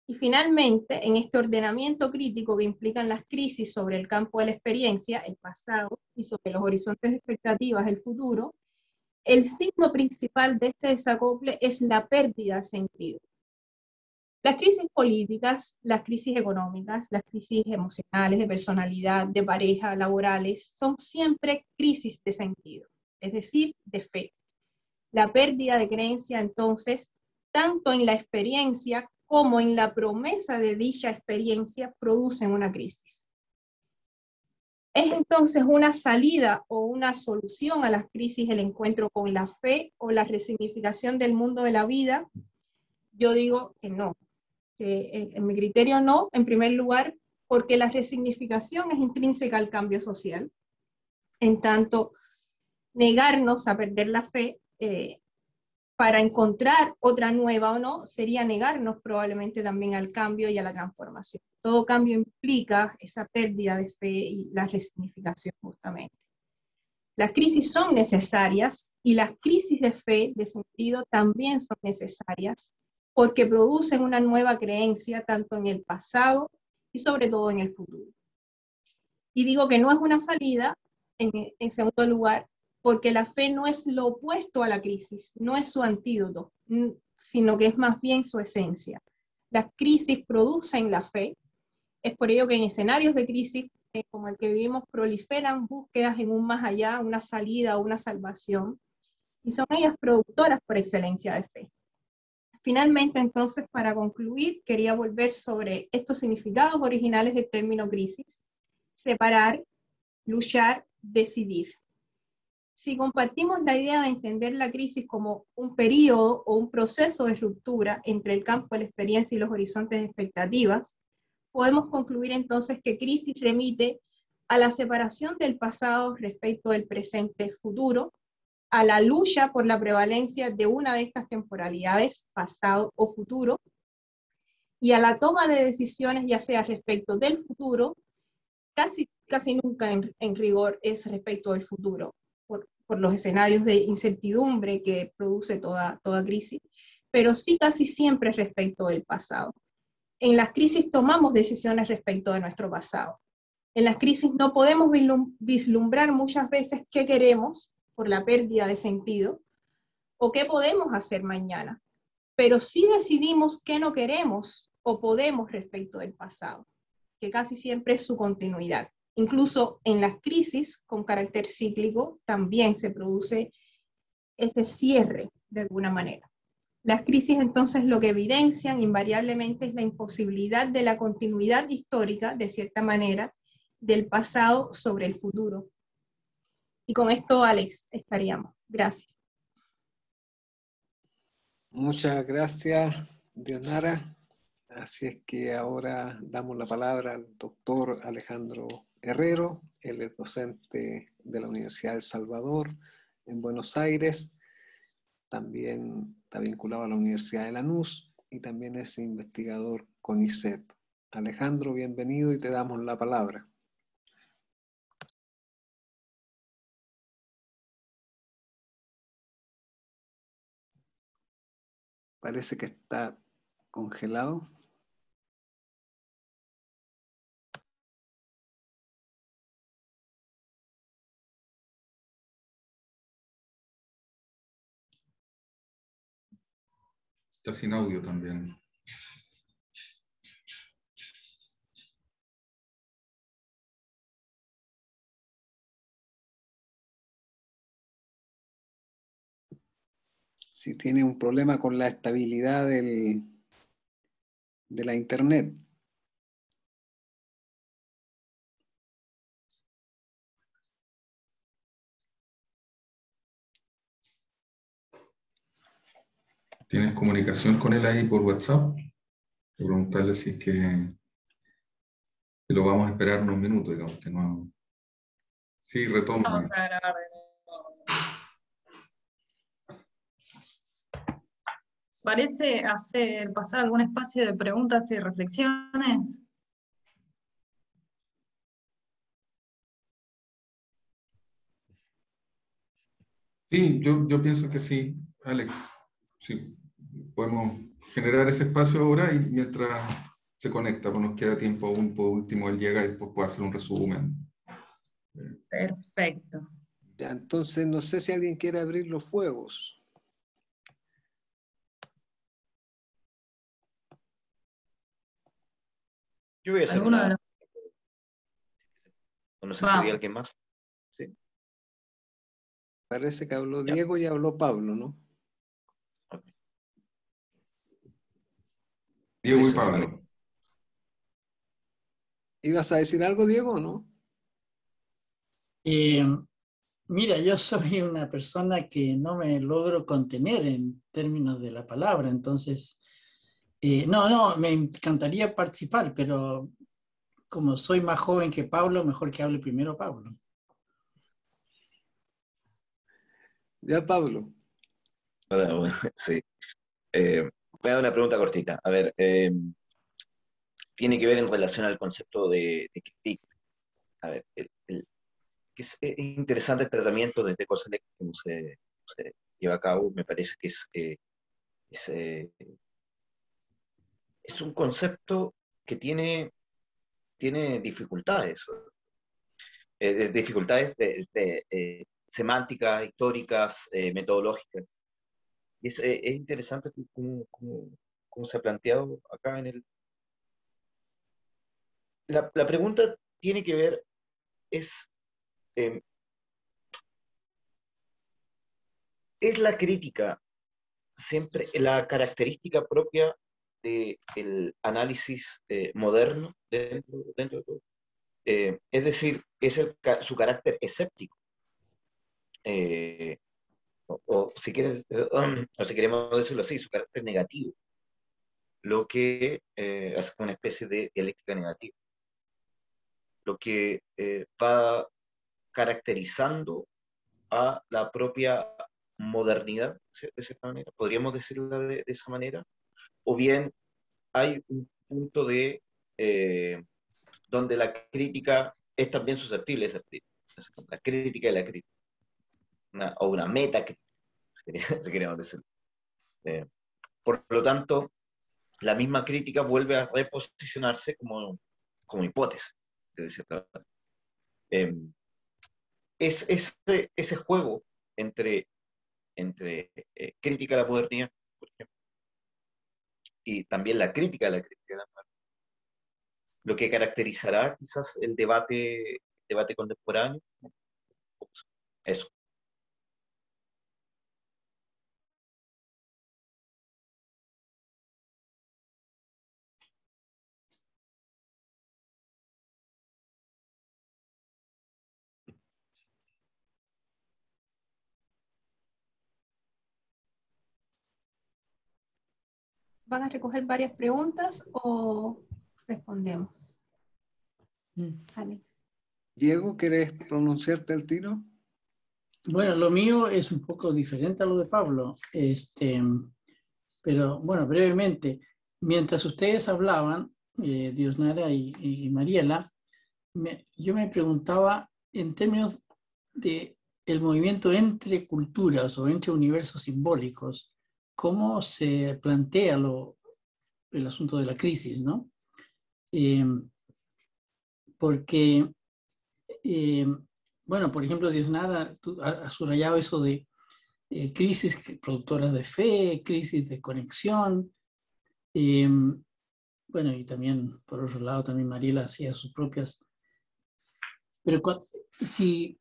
Y finalmente, en este ordenamiento crítico que implican las crisis sobre el campo de la experiencia, el pasado, y sobre los horizontes de expectativas, el futuro, el signo principal de este desacople es la pérdida de sentido. Las crisis políticas, las crisis económicas, las crisis emocionales, de personalidad, de pareja, laborales, son siempre crisis de sentido, es decir, de fe. La pérdida de creencia, entonces, tanto en la experiencia como en la promesa de dicha experiencia, producen una crisis. ¿Es entonces una salida o una solución a las crisis el encuentro con la fe o la resignificación del mundo de la vida? Yo digo que no. Que en mi criterio no, en primer lugar, porque la resignificación es intrínseca al cambio social. En tanto, negarnos a perder la fe para encontrar otra nueva o no, sería negarnos probablemente también al cambio y a la transformación. Todo cambio implica esa pérdida de fe y la resignificación justamente. Las crisis son necesarias y las crisis de fe, de sentido, también son necesarias porque producen una nueva creencia tanto en el pasado y sobre todo en el futuro. Y digo que no es una salida, en segundo lugar, porque la fe no es lo opuesto a la crisis, no es su antídoto, sino que es más bien su esencia. Las crisis producen la fe, es por ello que en escenarios de crisis como el que vivimos proliferan búsquedas en un más allá, una salida, una salvación, y son ellas productoras por excelencia de fe. Finalmente, entonces, para concluir, quería volver sobre estos significados originales del término crisis: separar, luchar, decidir. Si compartimos la idea de entender la crisis como un periodo o un proceso de ruptura entre el campo de la experiencia y los horizontes de expectativas, podemos concluir entonces que crisis remite a la separación del pasado respecto del presente futuro, a la lucha por la prevalencia de una de estas temporalidades, pasado o futuro, y a la toma de decisiones ya sea respecto del futuro, casi nunca en rigor es respecto del futuro, por los escenarios de incertidumbre que produce toda crisis, pero sí casi siempre respecto del pasado. En las crisis tomamos decisiones respecto de nuestro pasado. En las crisis no podemos vislumbrar muchas veces qué queremos por la pérdida de sentido o qué podemos hacer mañana, pero sí decidimos qué no queremos o podemos respecto del pasado, que casi siempre es su continuidad. Incluso en las crisis con carácter cíclico también se produce ese cierre de alguna manera. Las crisis entonces lo que evidencian invariablemente es la imposibilidad de la continuidad histórica, de cierta manera, del pasado sobre el futuro. Y con esto, Alex, estaríamos. Gracias. Muchas gracias, Dionara. Así es que ahora damos la palabra al doctor Alejandro Herrero. Él es docente de la Universidad de El Salvador en Buenos Aires. También está vinculado a la Universidad de Lanús y también es investigador con ICEP. Alejandro, bienvenido y te damos la palabra. Parece que está congelado. Está sin audio también. Si tiene un problema con la estabilidad de la internet. ¿Tienes comunicación con él ahí por WhatsApp? Voy a preguntarle si es que lo vamos a esperar unos minutos, digamos, que no... Sí, retoma. Vamos a grabar de nuevo. ¿Parece pasar algún espacio de preguntas y reflexiones? Sí, yo pienso que sí, Alex. Sí, podemos generar ese espacio ahora y mientras se conecta, pues nos queda tiempo aún, por último él llega y después puede hacer un resumen. Perfecto. Ya, entonces, no sé si alguien quiere abrir los fuegos. Yo voy a hacer ¿Alguno de una. los... No sé si Vamos. había alguien más. Sí. Parece que habló Ya. Diego y habló Pablo, ¿no? Ok. Diego y Listo, Pablo. vale. ¿Ibas a decir algo, Diego, o no? Mira, yo soy una persona que no me logro contener en términos de la palabra, entonces, no, me encantaría participar, pero como soy más joven que Pablo, mejor que hable primero Pablo. Ya, Pablo. Bueno, sí. Voy a dar una pregunta cortita. A ver, tiene que ver en relación al concepto de crítica. A ver, que es interesante el tratamiento desde Coselec que se lleva a cabo. Me parece que es, eh, es un concepto que tiene dificultades. Dificultades semánticas, históricas, metodológicas. Y es interesante cómo se ha planteado acá en el... La pregunta tiene que ver, es, eh, ¿es la crítica siempre la característica propia del análisis moderno dentro de todo? Es decir, es su carácter escéptico. Eh, o si quieres, o si queremos decirlo así, su carácter negativo, lo que hace una especie de dialéctica negativa, lo que va caracterizando a la propia modernidad, de cierta manera, podríamos decirlo de esa manera, o bien hay un punto donde la crítica es también susceptible de ser crítica, la crítica de la crítica, o una metacrítica, si queremos decirlo. Por lo tanto, la misma crítica vuelve a reposicionarse como hipótesis, de cierta manera. Es ese juego entre crítica a la modernidad, por ejemplo, y también la crítica a la crítica de la modernidad, lo que caracterizará quizás el debate contemporáneo. Eso. ¿Van a recoger varias preguntas o respondemos? Alex. Diego, ¿quieres pronunciarte al tiro? Bueno, lo mío es un poco diferente a lo de Pablo, pero bueno, brevemente, mientras ustedes hablaban, Diosnara y Mariela, yo me preguntaba en términos de el movimiento entre culturas o entre universos simbólicos, cómo se plantea el asunto de la crisis, ¿no? Porque, bueno, por ejemplo, Diosnara ha subrayado eso de crisis productoras de fe, crisis de conexión. Bueno, y también, por otro lado, también Mariela hacía sus propias. Pero si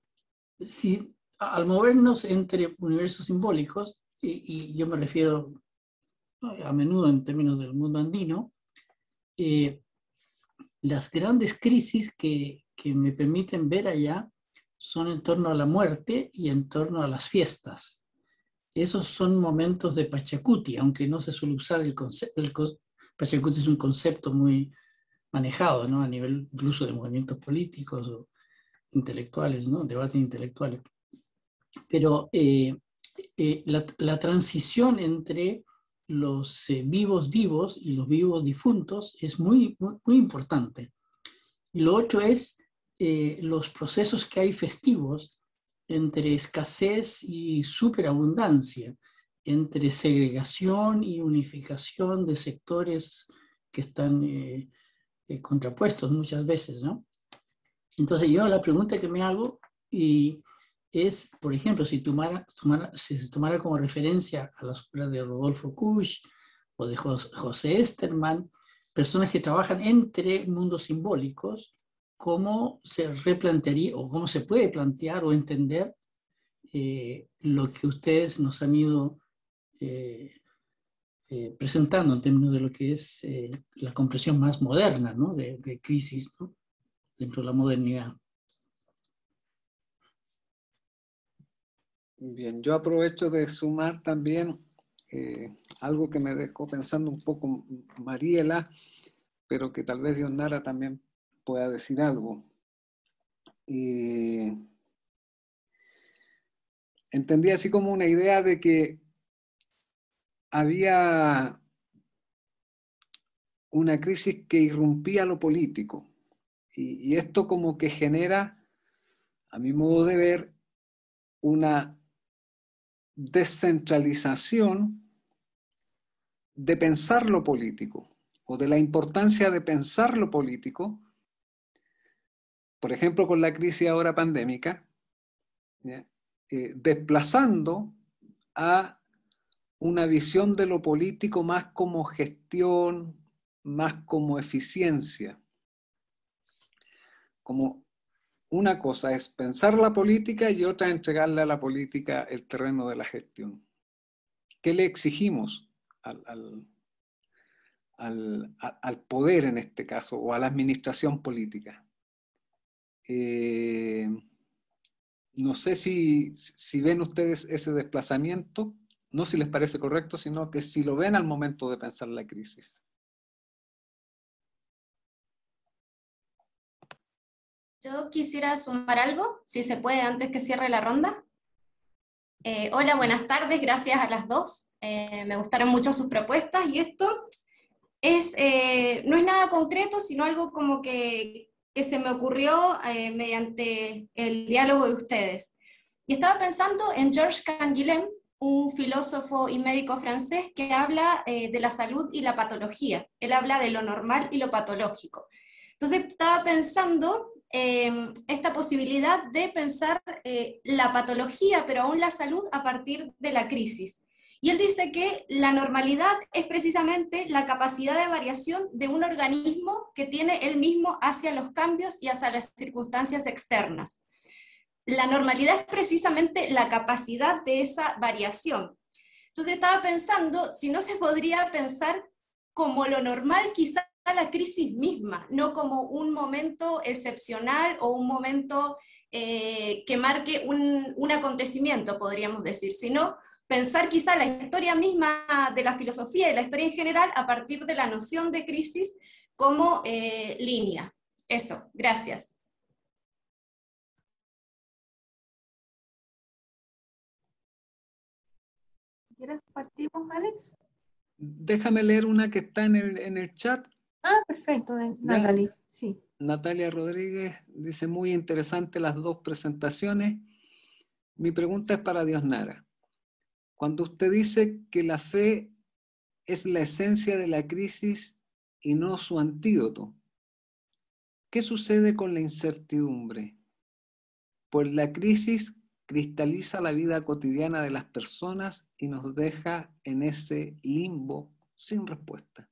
al movernos entre universos simbólicos, y yo me refiero a menudo en términos del mundo andino, las grandes crisis que me permiten ver allá son en torno a la muerte y en torno a las fiestas. Esos son momentos de Pachacuti, aunque no se suele usar el concepto. Pachacuti es un concepto muy manejado, ¿no? A nivel incluso de movimientos políticos o intelectuales, ¿no? Debates intelectuales. Pero la transición entre los vivos y los vivos difuntos es muy importante. Y lo otro es los procesos que hay festivos entre escasez y superabundancia, entre segregación y unificación de sectores que están contrapuestos muchas veces, ¿no? Entonces yo la pregunta que me hago es, por ejemplo, si se tomara como referencia a las obras de Rodolfo Kusch o de José Esterman, personas que trabajan entre mundos simbólicos, ¿cómo se replantearía o cómo se puede plantear o entender lo que ustedes nos han ido presentando en términos de lo que es la comprensión más moderna, ¿no? de crisis, ¿no? Dentro de la modernidad? Bien, yo aprovecho de sumar también algo que me dejó pensando un poco Mariela, pero que tal vez Diosnara también pueda decir algo. Entendí así como una idea de que había una crisis que irrumpía lo político, y esto como que genera, a mi modo de ver, una descentralización de pensar lo político, o de la importancia de pensar lo político, por ejemplo, con la crisis ahora pandémica, desplazando a una visión de lo político más como gestión, más como eficiencia. Como una cosa es pensar la política y otra entregarle a la política el terreno de la gestión. ¿Qué le exigimos al poder en este caso, o a la administración política? No sé si ven ustedes ese desplazamiento, no si les parece correcto, sino que si lo ven al momento de pensar la crisis. Yo quisiera sumar algo, si se puede, antes que cierre la ronda. Hola, buenas tardes, gracias a las dos. Me gustaron mucho sus propuestas, y esto no es nada concreto, sino algo como que se me ocurrió mediante el diálogo de ustedes. Y estaba pensando en Georges Canguilhem, un filósofo y médico francés que habla de la salud y la patología. Él habla de lo normal y lo patológico. Entonces estaba pensando esta posibilidad de pensar la patología, pero aún la salud, a partir de la crisis. Y él dice que la normalidad es precisamente la capacidad de variación de un organismo que tiene él mismo hacia los cambios y hacia las circunstancias externas. La normalidad es precisamente la capacidad de esa variación. Entonces estaba pensando si no se podría pensar como lo normal quizá la crisis misma, no como un momento excepcional o un momento que marque un acontecimiento, podríamos decir, sino pensar quizá la historia misma de la filosofía y la historia en general a partir de la noción de crisis como línea. Eso, gracias. ¿Quieres partimos, Alex? Déjame leer una que está en el chat. Ah, perfecto, Natalie, sí. Natalia Rodríguez dice, muy interesante las dos presentaciones. Mi pregunta es para Diosnara. Cuando usted dice que la fe es la esencia de la crisis y no su antídoto, ¿qué sucede con la incertidumbre? Pues la crisis cristaliza la vida cotidiana de las personas y nos deja en ese limbo sin respuesta.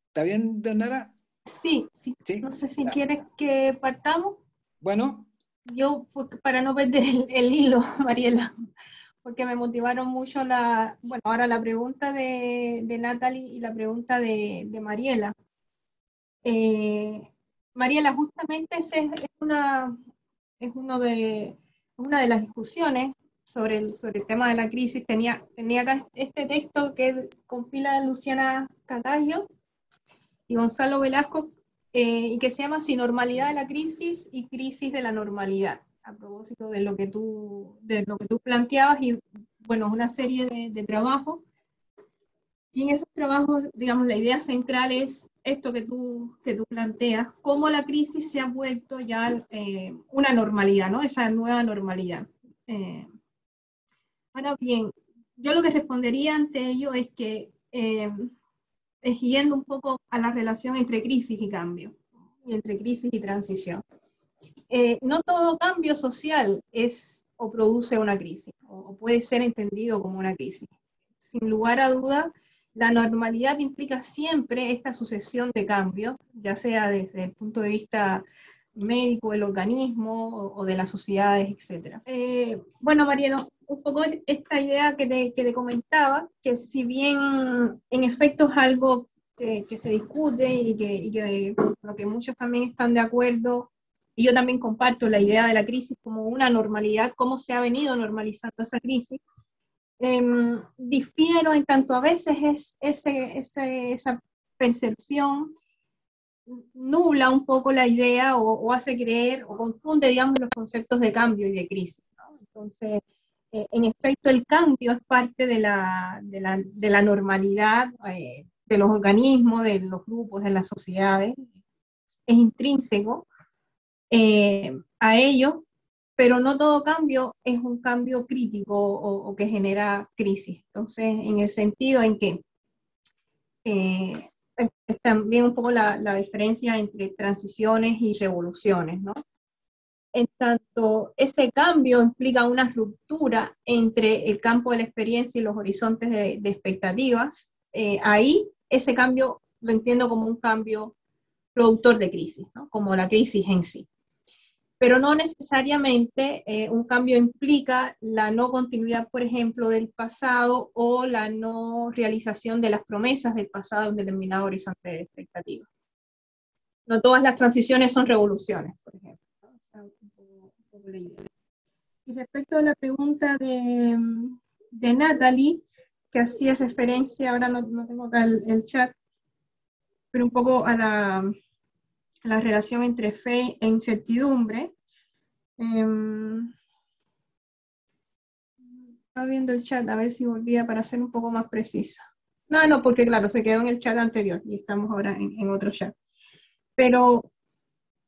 ¿Está bien, Diosnara? Sí, sí. Sí. No sé si quieres que partamos. Bueno. Yo, para no perder el hilo, Mariela, porque me motivaron mucho ahora la pregunta de Natalie y la pregunta de Mariela. Mariela, justamente esa es una de las discusiones sobre el tema de la crisis. Tenía acá este texto que compila Luciana Cataglio y Gonzalo Velasco, y que se llama Si normalidad de la crisis y crisis de la normalidad, a propósito de lo que tú planteabas, y bueno, una serie de trabajos. Y en esos trabajos, digamos, la idea central es esto que tú planteas, cómo la crisis se ha vuelto ya una normalidad, ¿no? Esa nueva normalidad. Ahora bien, yo lo que respondería ante ello es que es yendo un poco a la relación entre crisis y cambio, y entre crisis y transición. No todo cambio social es o produce una crisis, o puede ser entendido como una crisis. Sin lugar a duda, la normalidad implica siempre esta sucesión de cambios, ya sea desde el punto de vista médico, del organismo o de las sociedades, etc. Bueno, Mariano, un poco esta idea que te comentaba, que si bien en efecto es algo que se discute y que lo que muchos también están de acuerdo, y yo también comparto la idea de la crisis como una normalidad, cómo se ha venido normalizando esa crisis, difiero en tanto a veces esa percepción nubla un poco la idea o hace creer o confunde, digamos, los conceptos de cambio y de crisis, ¿no? Entonces, en efecto, el cambio es parte de la normalidad de los organismos, de los grupos, de las sociedades, es intrínseco a ello, pero no todo cambio es un cambio crítico o que genera crisis. Entonces, en el sentido en que es también un poco la diferencia entre transiciones y revoluciones, ¿no? En tanto, ese cambio implica una ruptura entre el campo de la experiencia y los horizontes de expectativas. Ahí, ese cambio lo entiendo como un cambio productor de crisis, ¿no? Como la crisis en sí. Pero no necesariamente un cambio implica la no continuidad, por ejemplo, del pasado o la no realización de las promesas del pasado en determinado horizonte de expectativa. No todas las transiciones son revoluciones, por ejemplo. Y respecto a la pregunta de Natalie, que hacía referencia, ahora no tengo acá el chat, pero un poco a la relación entre fe e incertidumbre. Estaba viendo el chat, a ver si volvía para ser un poco más precisa. No, porque claro, se quedó en el chat anterior y estamos ahora en otro chat. Pero,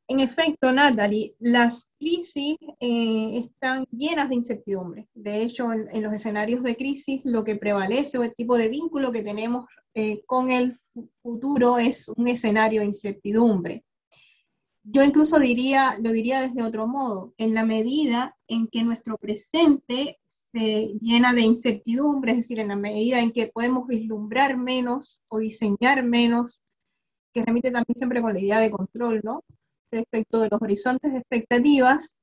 en efecto, Natalie, las crisis están llenas de incertidumbre. De hecho, en los escenarios de crisis, lo que prevalece o el tipo de vínculo que tenemos con el futuro es un escenario de incertidumbre. Yo incluso lo diría desde otro modo, en la medida en que nuestro presente se llena de incertidumbre, es decir, en la medida en que podemos vislumbrar menos o diseñar menos, que remite también siempre con la idea de control, ¿no? Respecto de los horizontes de expectativas,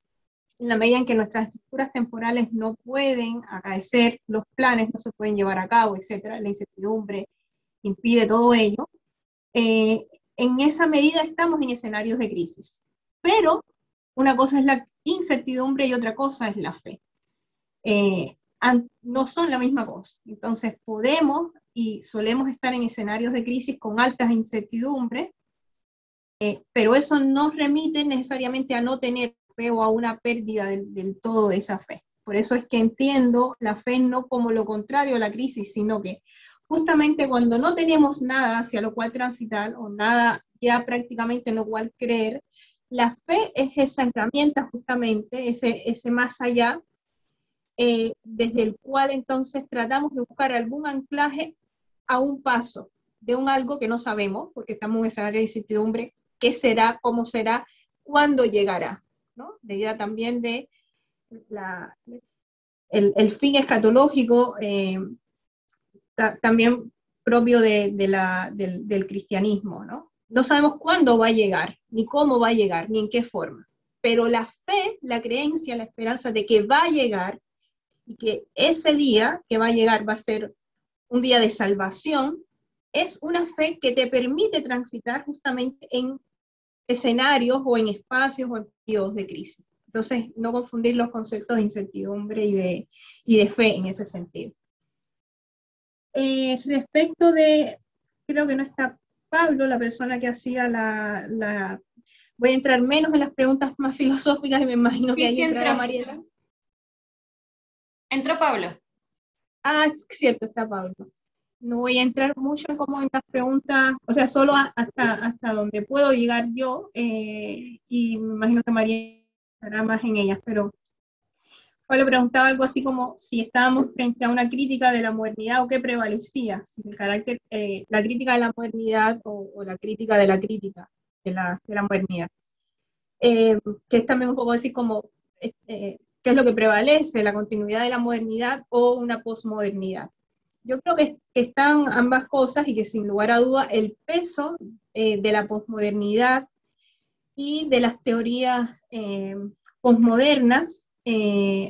en la medida en que nuestras estructuras temporales no pueden acaecer, los planes no se pueden llevar a cabo, etcétera, la incertidumbre impide todo ello, en esa medida estamos en escenarios de crisis. Pero, una cosa es la incertidumbre y otra cosa es la fe. No son la misma cosa. Entonces podemos y solemos estar en escenarios de crisis con altas incertidumbres, pero eso no remite necesariamente a no tener fe o a una pérdida del todo de esa fe. Por eso es que entiendo la fe no como lo contrario a la crisis, sino que justamente cuando no tenemos nada hacia lo cual transitar o nada ya prácticamente en lo cual creer, la fe es esa herramienta justamente, ese más allá, desde el cual entonces tratamos de buscar algún anclaje a un paso de un algo que no sabemos, porque estamos en un escenario de incertidumbre, qué será, cómo será, cuándo llegará, ¿no? La idea también de el fin escatológico, también propio del cristianismo, ¿no? No sabemos cuándo va a llegar, ni cómo va a llegar, ni en qué forma, pero la fe, la creencia, la esperanza de que va a llegar, y que ese día que va a llegar va a ser un día de salvación, es una fe que te permite transitar justamente en escenarios o en espacios o en periodos de crisis. Entonces, no confundir los conceptos de incertidumbre y de fe en ese sentido. Respecto de, creo que no está Pablo, la persona que hacía voy a entrar menos en las preguntas más filosóficas y me imagino que ahí entrará Mariela. Entró Pablo. Ah, es cierto, está Pablo. No voy a entrar mucho como en las preguntas, o sea, solo hasta donde puedo llegar yo, y me imagino que María estará más en ellas, pero Pablo preguntaba algo así como si estábamos frente a una crítica de la modernidad o qué prevalecía, si el carácter, la crítica de la modernidad o la crítica de la crítica de la modernidad. Que es también un poco decir como, ¿qué es lo que prevalece? ¿La continuidad de la modernidad o una posmodernidad? Yo creo que están ambas cosas y que sin lugar a duda el peso de la posmodernidad y de las teorías posmodernas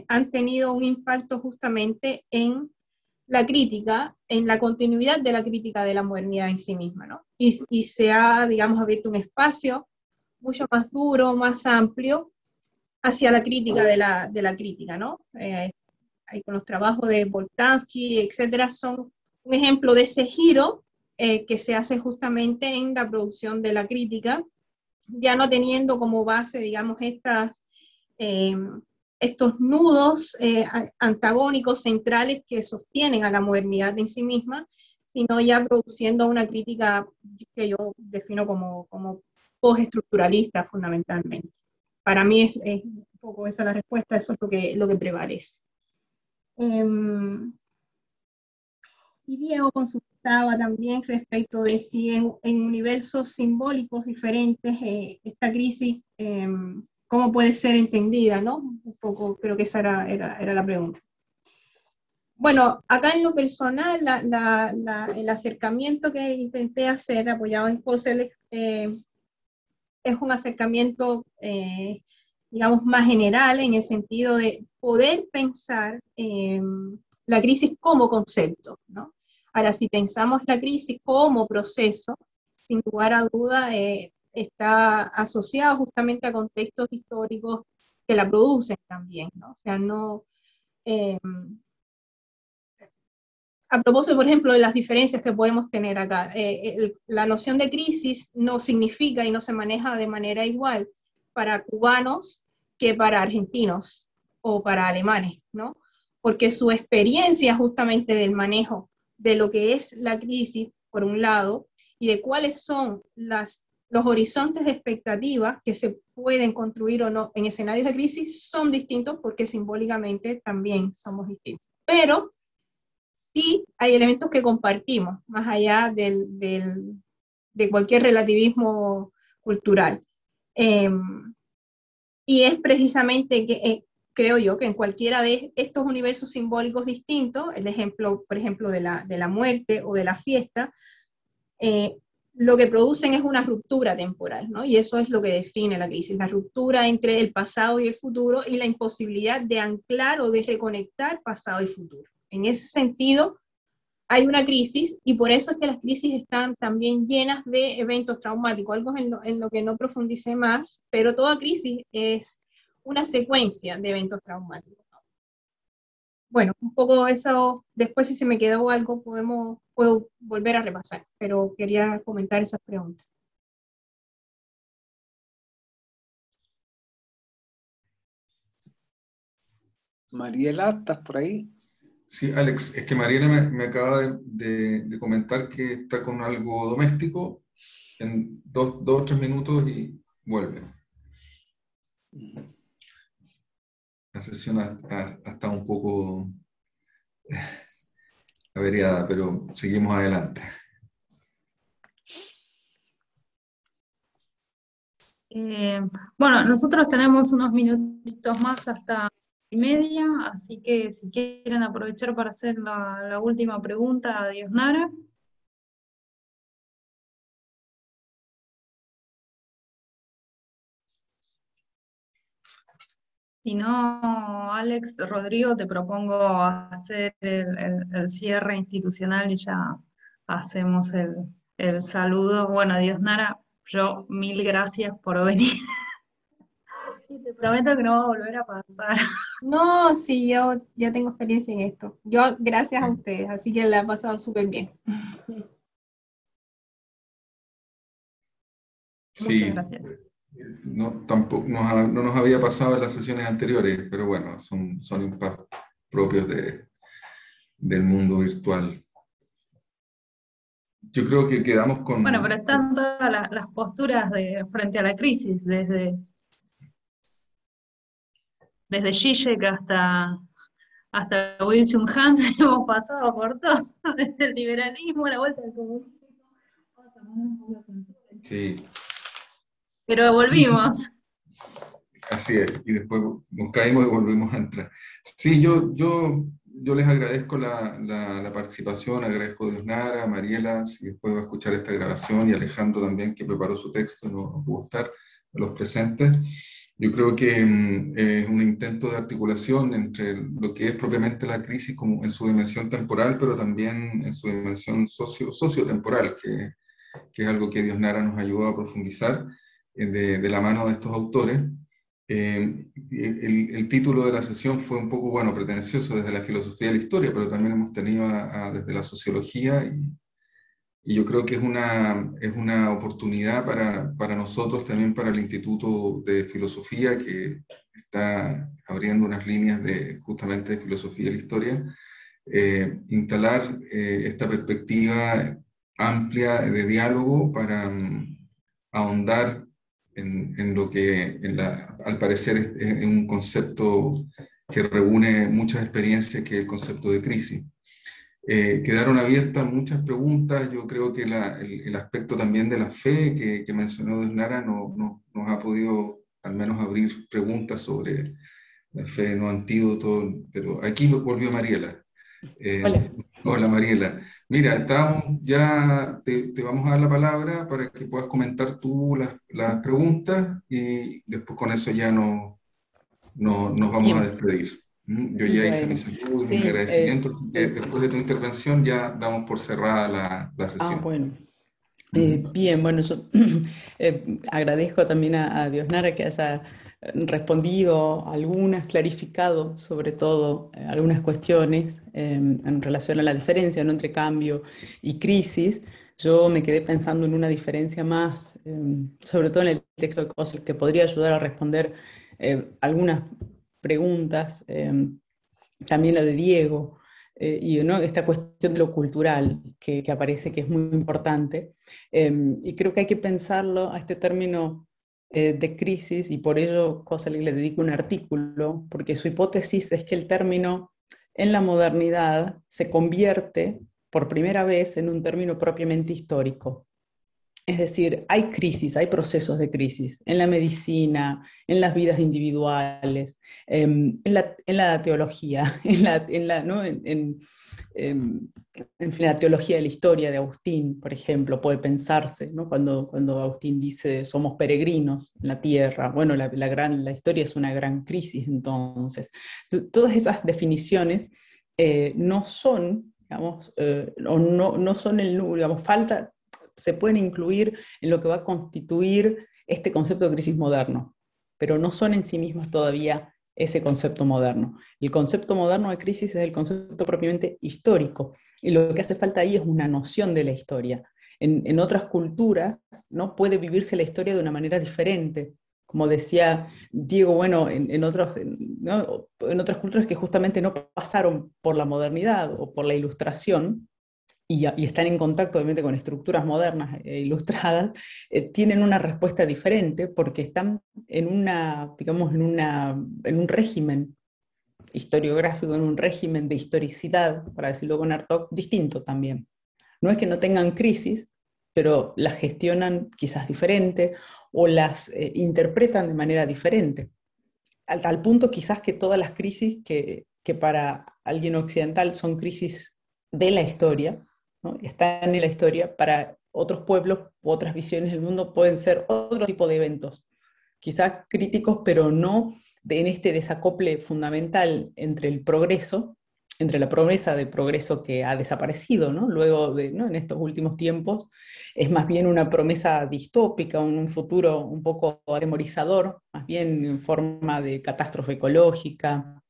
han tenido un impacto justamente en la crítica, en la continuidad de la crítica de la modernidad en sí misma, ¿no? Y se ha, digamos, abierto un espacio mucho más duro, más amplio, hacia la crítica de la crítica, ¿no? Con los trabajos de Boltanski, etcétera, son un ejemplo de ese giro que se hace justamente en la producción de la crítica, ya no teniendo como base, digamos, estos nudos antagónicos centrales que sostienen a la modernidad en sí misma, sino ya produciendo una crítica que yo defino como postestructuralista fundamentalmente. Para mí es un poco esa la respuesta, eso es lo que prevalece. Y Diego consultaba también respecto de si en universos simbólicos diferentes esta crisis, cómo puede ser entendida, ¿no? Un poco creo que esa era la pregunta. Bueno, acá en lo personal, el acercamiento que intenté hacer, apoyado en Koselleck, es un acercamiento, digamos, más general, en el sentido de poder pensar la crisis como concepto, ¿no? Ahora, si pensamos la crisis como proceso, sin lugar a duda, está asociado justamente a contextos históricos que la producen también, ¿no? O sea, no... a propósito, por ejemplo, de las diferencias que podemos tener acá, la noción de crisis no significa y no se maneja de manera igual para cubanos que para argentinos o para alemanes, ¿no? Porque su experiencia justamente del manejo de lo que es la crisis, por un lado, y de cuáles son los horizontes de expectativa que se pueden construir o no en escenarios de crisis, son distintos porque simbólicamente también somos distintos. Pero sí hay elementos que compartimos, más allá de cualquier relativismo cultural. Y es precisamente que, creo yo, que en cualquiera de estos universos simbólicos distintos, el ejemplo, por ejemplo, de la muerte o de la fiesta, lo que producen es una ruptura temporal, ¿no? Y eso es lo que define la crisis, la ruptura entre el pasado y el futuro y la imposibilidad de anclar o de reconectar pasado y futuro. En ese sentido, hay una crisis, y por eso es que las crisis están también llenas de eventos traumáticos, algo en lo que no profundicé más, pero toda crisis es una secuencia de eventos traumáticos. Bueno, un poco eso, después si se me quedó algo puedo volver a repasar, pero quería comentar esas preguntas. Mariela, ¿estás por ahí? Sí, Alex, es que Mariela me acaba de comentar que está con algo doméstico en 2 o 3 minutos y vuelve. La sesión ha estado un poco averiada, pero seguimos adelante. Bueno, nosotros tenemos unos minutitos más hasta 1:30, así que si quieren aprovechar para hacer la última pregunta a Diosnara. Si no, Alex, Rodrigo, te propongo hacer el cierre institucional y ya hacemos el saludo. Bueno, Diosnara, yo 1000 gracias por venir. Y te prometo que no va a volver a pasar. No, sí, yo ya tengo experiencia en esto. Yo, gracias a ustedes, así que la he pasado súper bien. Sí, Muchas gracias. no, tampoco, no nos había pasado en las sesiones anteriores, pero bueno, son impactos propios del mundo virtual. Yo creo que quedamos con... Bueno, pero están todas las posturas frente a la crisis, desde Zizek hasta Will Chung Han, hemos pasado por todo, desde el liberalismo, la vuelta al comunismo. Sí. Pero volvimos. Así es, y después nos caímos y volvimos a entrar. Sí, yo les agradezco la participación, agradezco a Diosnara, a Mariela, si después va a escuchar esta grabación, y a Alejandro también, que preparó su texto, nos pudo estar, a los presentes. Yo creo que es un intento de articulación entre lo que es propiamente la crisis como en su dimensión temporal, pero también en su dimensión sociotemporal, que es algo que Diosnara nos ayudó a profundizar de la mano de estos autores. El título de la sesión fue un poco, bueno, pretencioso desde la filosofía de la historia, pero también hemos tenido desde la sociología, y yo creo que es una oportunidad para nosotros, también para el Instituto de Filosofía, que está abriendo unas líneas justamente de filosofía de la historia, instalar esta perspectiva amplia de diálogo para ahondar en lo que al parecer es un concepto que reúne muchas experiencias, que es el concepto de crisis. Quedaron abiertas muchas preguntas. Yo creo que el aspecto también de la fe que mencionó Diosnara nos ha podido al menos abrir preguntas sobre la fe, no antídoto, pero aquí volvió Mariela. Hola. Hola Mariela. Mira, ya te vamos a dar la palabra para que puedas comentar tú las preguntas, y después con eso ya nos vamos a despedir. Yo ya hice mi saludo y mi agradecimiento, así que después de tu intervención ya damos por cerrada la sesión. Bueno. Bien, bueno, yo agradezco también a Diosnara que haya respondido algunas, clarificado sobre todo algunas cuestiones en relación a la diferencia, ¿no?, entre cambio y crisis. Yo me quedé pensando en una diferencia más, sobre todo en el texto de Koselleck, que podría ayudar a responder algunas preguntas, también la de Diego, y ¿no?, esta cuestión de lo cultural que aparece, que es muy importante, y creo que hay que pensarlo a este término de crisis, y por ello Koselleck le dedica un artículo, porque su hipótesis es que el término en la modernidad se convierte por primera vez en un término propiamente histórico. Es decir, hay crisis, hay procesos de crisis en la medicina, en las vidas individuales, en la teología, en fin, la teología de la historia de Agustín, por ejemplo, puede pensarse, ¿no?, cuando Agustín dice somos peregrinos en la tierra. Bueno, la historia es una gran crisis, entonces. Todas esas definiciones no son digamos, o no son digamos, se pueden incluir en lo que va a constituir este concepto de crisis moderno, pero no son en sí mismos todavía ese concepto moderno. El concepto moderno de crisis es el concepto propiamente histórico, y lo que hace falta ahí es una noción de la historia. En otras culturas, ¿no?, puede vivirse la historia de una manera diferente. Como decía Diego, bueno, en otras culturas que justamente no pasaron por la modernidad o por la ilustración, y están en contacto obviamente con estructuras modernas e ilustradas, tienen una respuesta diferente porque están en un régimen historiográfico, en un régimen de historicidad, para decirlo con Hartog, distinto también. No es que no tengan crisis, pero las gestionan quizás diferente o las interpretan de manera diferente. Al tal punto quizás que todas las crisis que para alguien occidental son crisis de la historia, ¿no?, están en la historia, para otros pueblos u otras visiones del mundo pueden ser otro tipo de eventos, quizás críticos, pero no en este desacople fundamental entre el progreso, entre la promesa de progreso que ha desaparecido, ¿no?, luego de, ¿no?, en estos últimos tiempos, es más bien una promesa distópica, un futuro un poco atemorizador, más bien en forma de catástrofe ecológica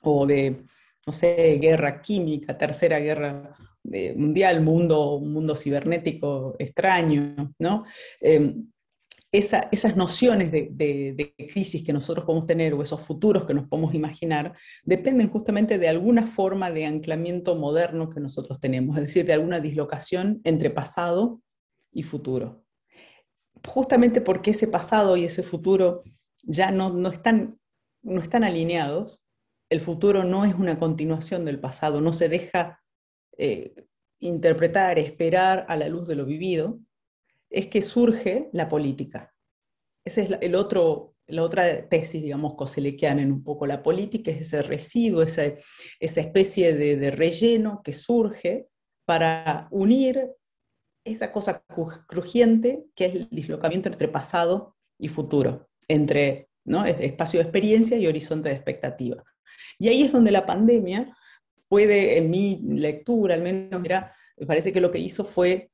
o de, no sé, guerra química, tercera guerra mundial, mundo cibernético extraño, ¿no? Esas nociones de crisis que nosotros podemos tener, o esos futuros que nos podemos imaginar, dependen justamente de alguna forma de anclamiento moderno que nosotros tenemos, es decir, de alguna dislocación entre pasado y futuro. Justamente porque ese pasado y ese futuro ya no están alineados, el futuro no es una continuación del pasado, no se deja interpretar, esperar a la luz de lo vivido, es que surge la política. Esa es la otra tesis, digamos, coselequiana en un poco. La política es ese residuo, esa especie de relleno que surge para unir esa cosa crujiente que es el dislocamiento entre pasado y futuro, entre, ¿no?, espacio de experiencia y horizonte de expectativa. Y ahí es donde la pandemia puede, en mi lectura al menos, me parece que lo que hizo fue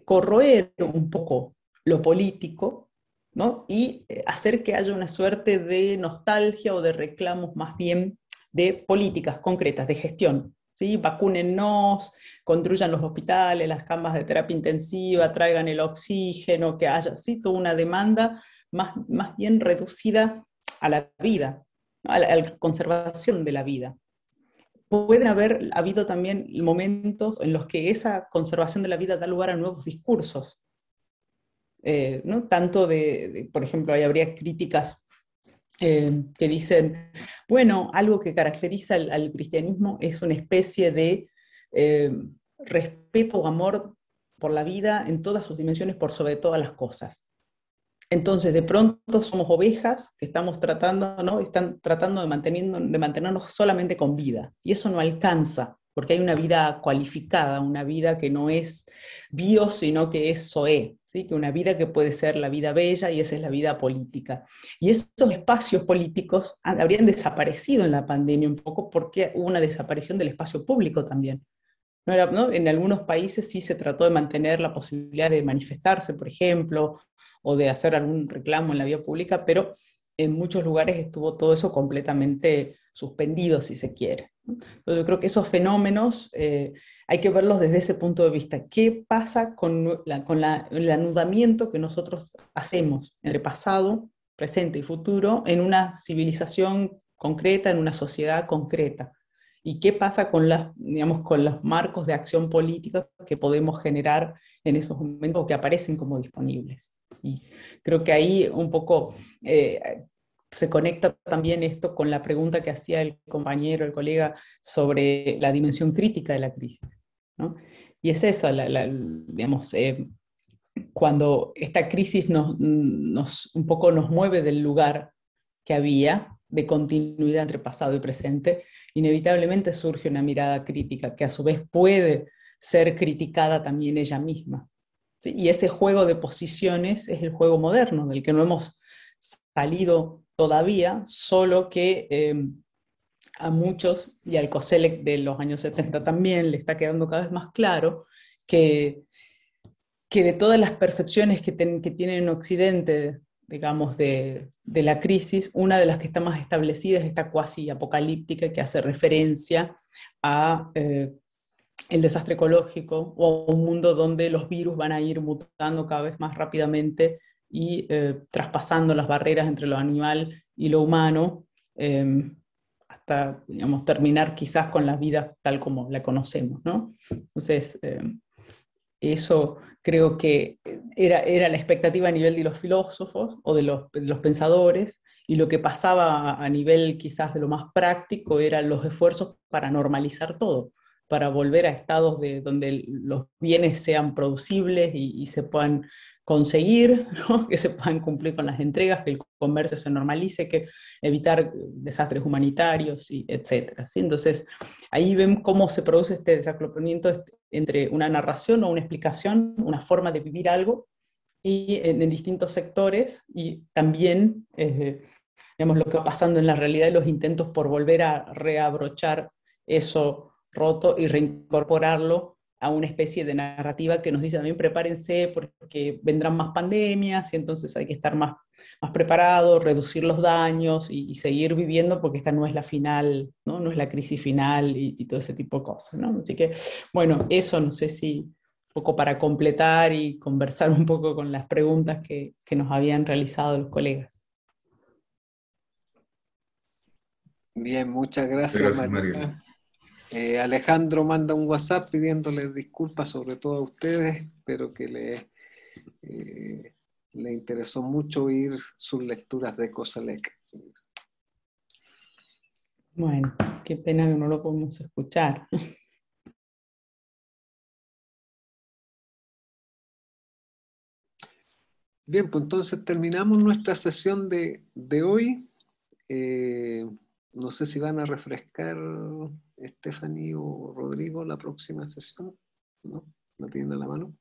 corroer un poco lo político, ¿no?, y hacer que haya una suerte de nostalgia o de reclamos más bien de políticas concretas, de gestión. ¿Sí? Vacúnennos, construyan los hospitales, las camas de terapia intensiva, traigan el oxígeno, que haya, ¿sí?, toda una demanda más bien reducida a la vida, ¿no?, a la conservación de la vida. Pueden haber habido también momentos en los que esa conservación de la vida da lugar a nuevos discursos, ¿no? Tanto por ejemplo, ahí habría críticas que dicen, bueno, algo que caracteriza al cristianismo es una especie de respeto o amor por la vida en todas sus dimensiones, por sobre todas las cosas. Entonces, de pronto somos ovejas que están tratando de mantenernos solamente con vida, y eso no alcanza, porque hay una vida cualificada, una vida que no es bio, sino que es zoe, ¿sí?, que una vida que puede ser la vida bella, y esa es la vida política. Y esos espacios políticos habrían desaparecido en la pandemia un poco, porque hubo una desaparición del espacio público también. ¿No? En algunos países sí se trató de mantener la posibilidad de manifestarse, por ejemplo, o de hacer algún reclamo en la vía pública, pero en muchos lugares estuvo todo eso completamente suspendido, si se quiere. Entonces yo creo que esos fenómenos hay que verlos desde ese punto de vista. ¿Qué pasa con el anudamiento que nosotros hacemos entre pasado, presente y futuro en una civilización concreta, en una sociedad concreta? ¿Y qué pasa con los marcos de acción política que podemos generar en esos momentos que aparecen como disponibles? Y creo que ahí un poco se conecta también esto con la pregunta que hacía el compañero, el colega, sobre la dimensión crítica de la crisis, ¿no? Y es eso, cuando esta crisis un poco nos mueve del lugar que había de continuidad entre pasado y presente, inevitablemente surge una mirada crítica que a su vez puede ser criticada también ella misma. ¿Sí? Y ese juego de posiciones es el juego moderno, del que no hemos salido todavía, solo que a muchos, y al COSELEC de los años 70 también, le está quedando cada vez más claro que de todas las percepciones que tiene en Occidente, digamos, de la crisis, una de las que está más establecida es esta cuasi apocalíptica, que hace referencia a el desastre ecológico, o un mundo donde los virus van a ir mutando cada vez más rápidamente y traspasando las barreras entre lo animal y lo humano, hasta, digamos, terminar quizás con la vida tal como la conocemos, ¿no? Entonces, eso creo que era la expectativa a nivel de los filósofos o de los pensadores, y lo que pasaba a nivel quizás de lo más práctico eran los esfuerzos para normalizar todo, para volver a estados donde los bienes sean producibles y se puedan conseguir, ¿no? Que se puedan cumplir con las entregas, que el comercio se normalice, que evitar desastres humanitarios, y etcétera, ¿sí? Entonces, ahí ven cómo se produce este desacoplamiento entre una narración o una explicación, una forma de vivir algo, y en distintos sectores, y también digamos, lo que va pasando en la realidad y los intentos por volver a reabrochar eso roto y reincorporarlo a una especie de narrativa que nos dice también prepárense porque vendrán más pandemias y entonces hay que estar más preparados, reducir los daños y seguir viviendo porque esta no es la final, ¿no? No es la crisis final y todo ese tipo de cosas, ¿no? Así que, bueno, eso no sé si un poco para completar y conversar un poco con las preguntas que nos habían realizado los colegas. Bien, muchas gracias, Gracias, Mariela. Mariela. Alejandro manda un WhatsApp pidiéndoles disculpas, sobre todo a ustedes, pero que le interesó mucho oír sus lecturas de COSELEC. Bueno, qué pena que no lo podemos escuchar. Bien, pues entonces terminamos nuestra sesión de hoy. No sé si van a refrescar Stephanie o Rodrigo la próxima sesión. ¿No? ¿La tienen a la mano?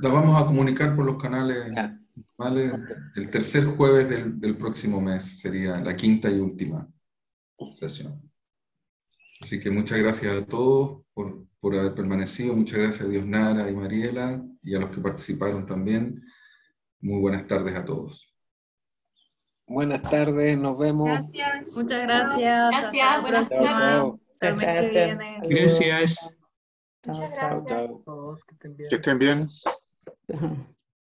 La vamos a comunicar por los canales, Ya. ¿vale? El tercer jueves del próximo mes sería la quinta y última sesión. Así que muchas gracias a todos por haber permanecido. Muchas gracias a Diosnara y Mariela y a los que participaron también. Muy buenas tardes a todos. Buenas tardes, nos vemos. Gracias. Muchas Chao. gracias. Gracias, Hasta la buenas próxima. tardes. Hasta el mes que Gracias. viene. Saludos. Gracias. Chao, Muchas chao. gracias. Chao. Que estén bien. Ajá.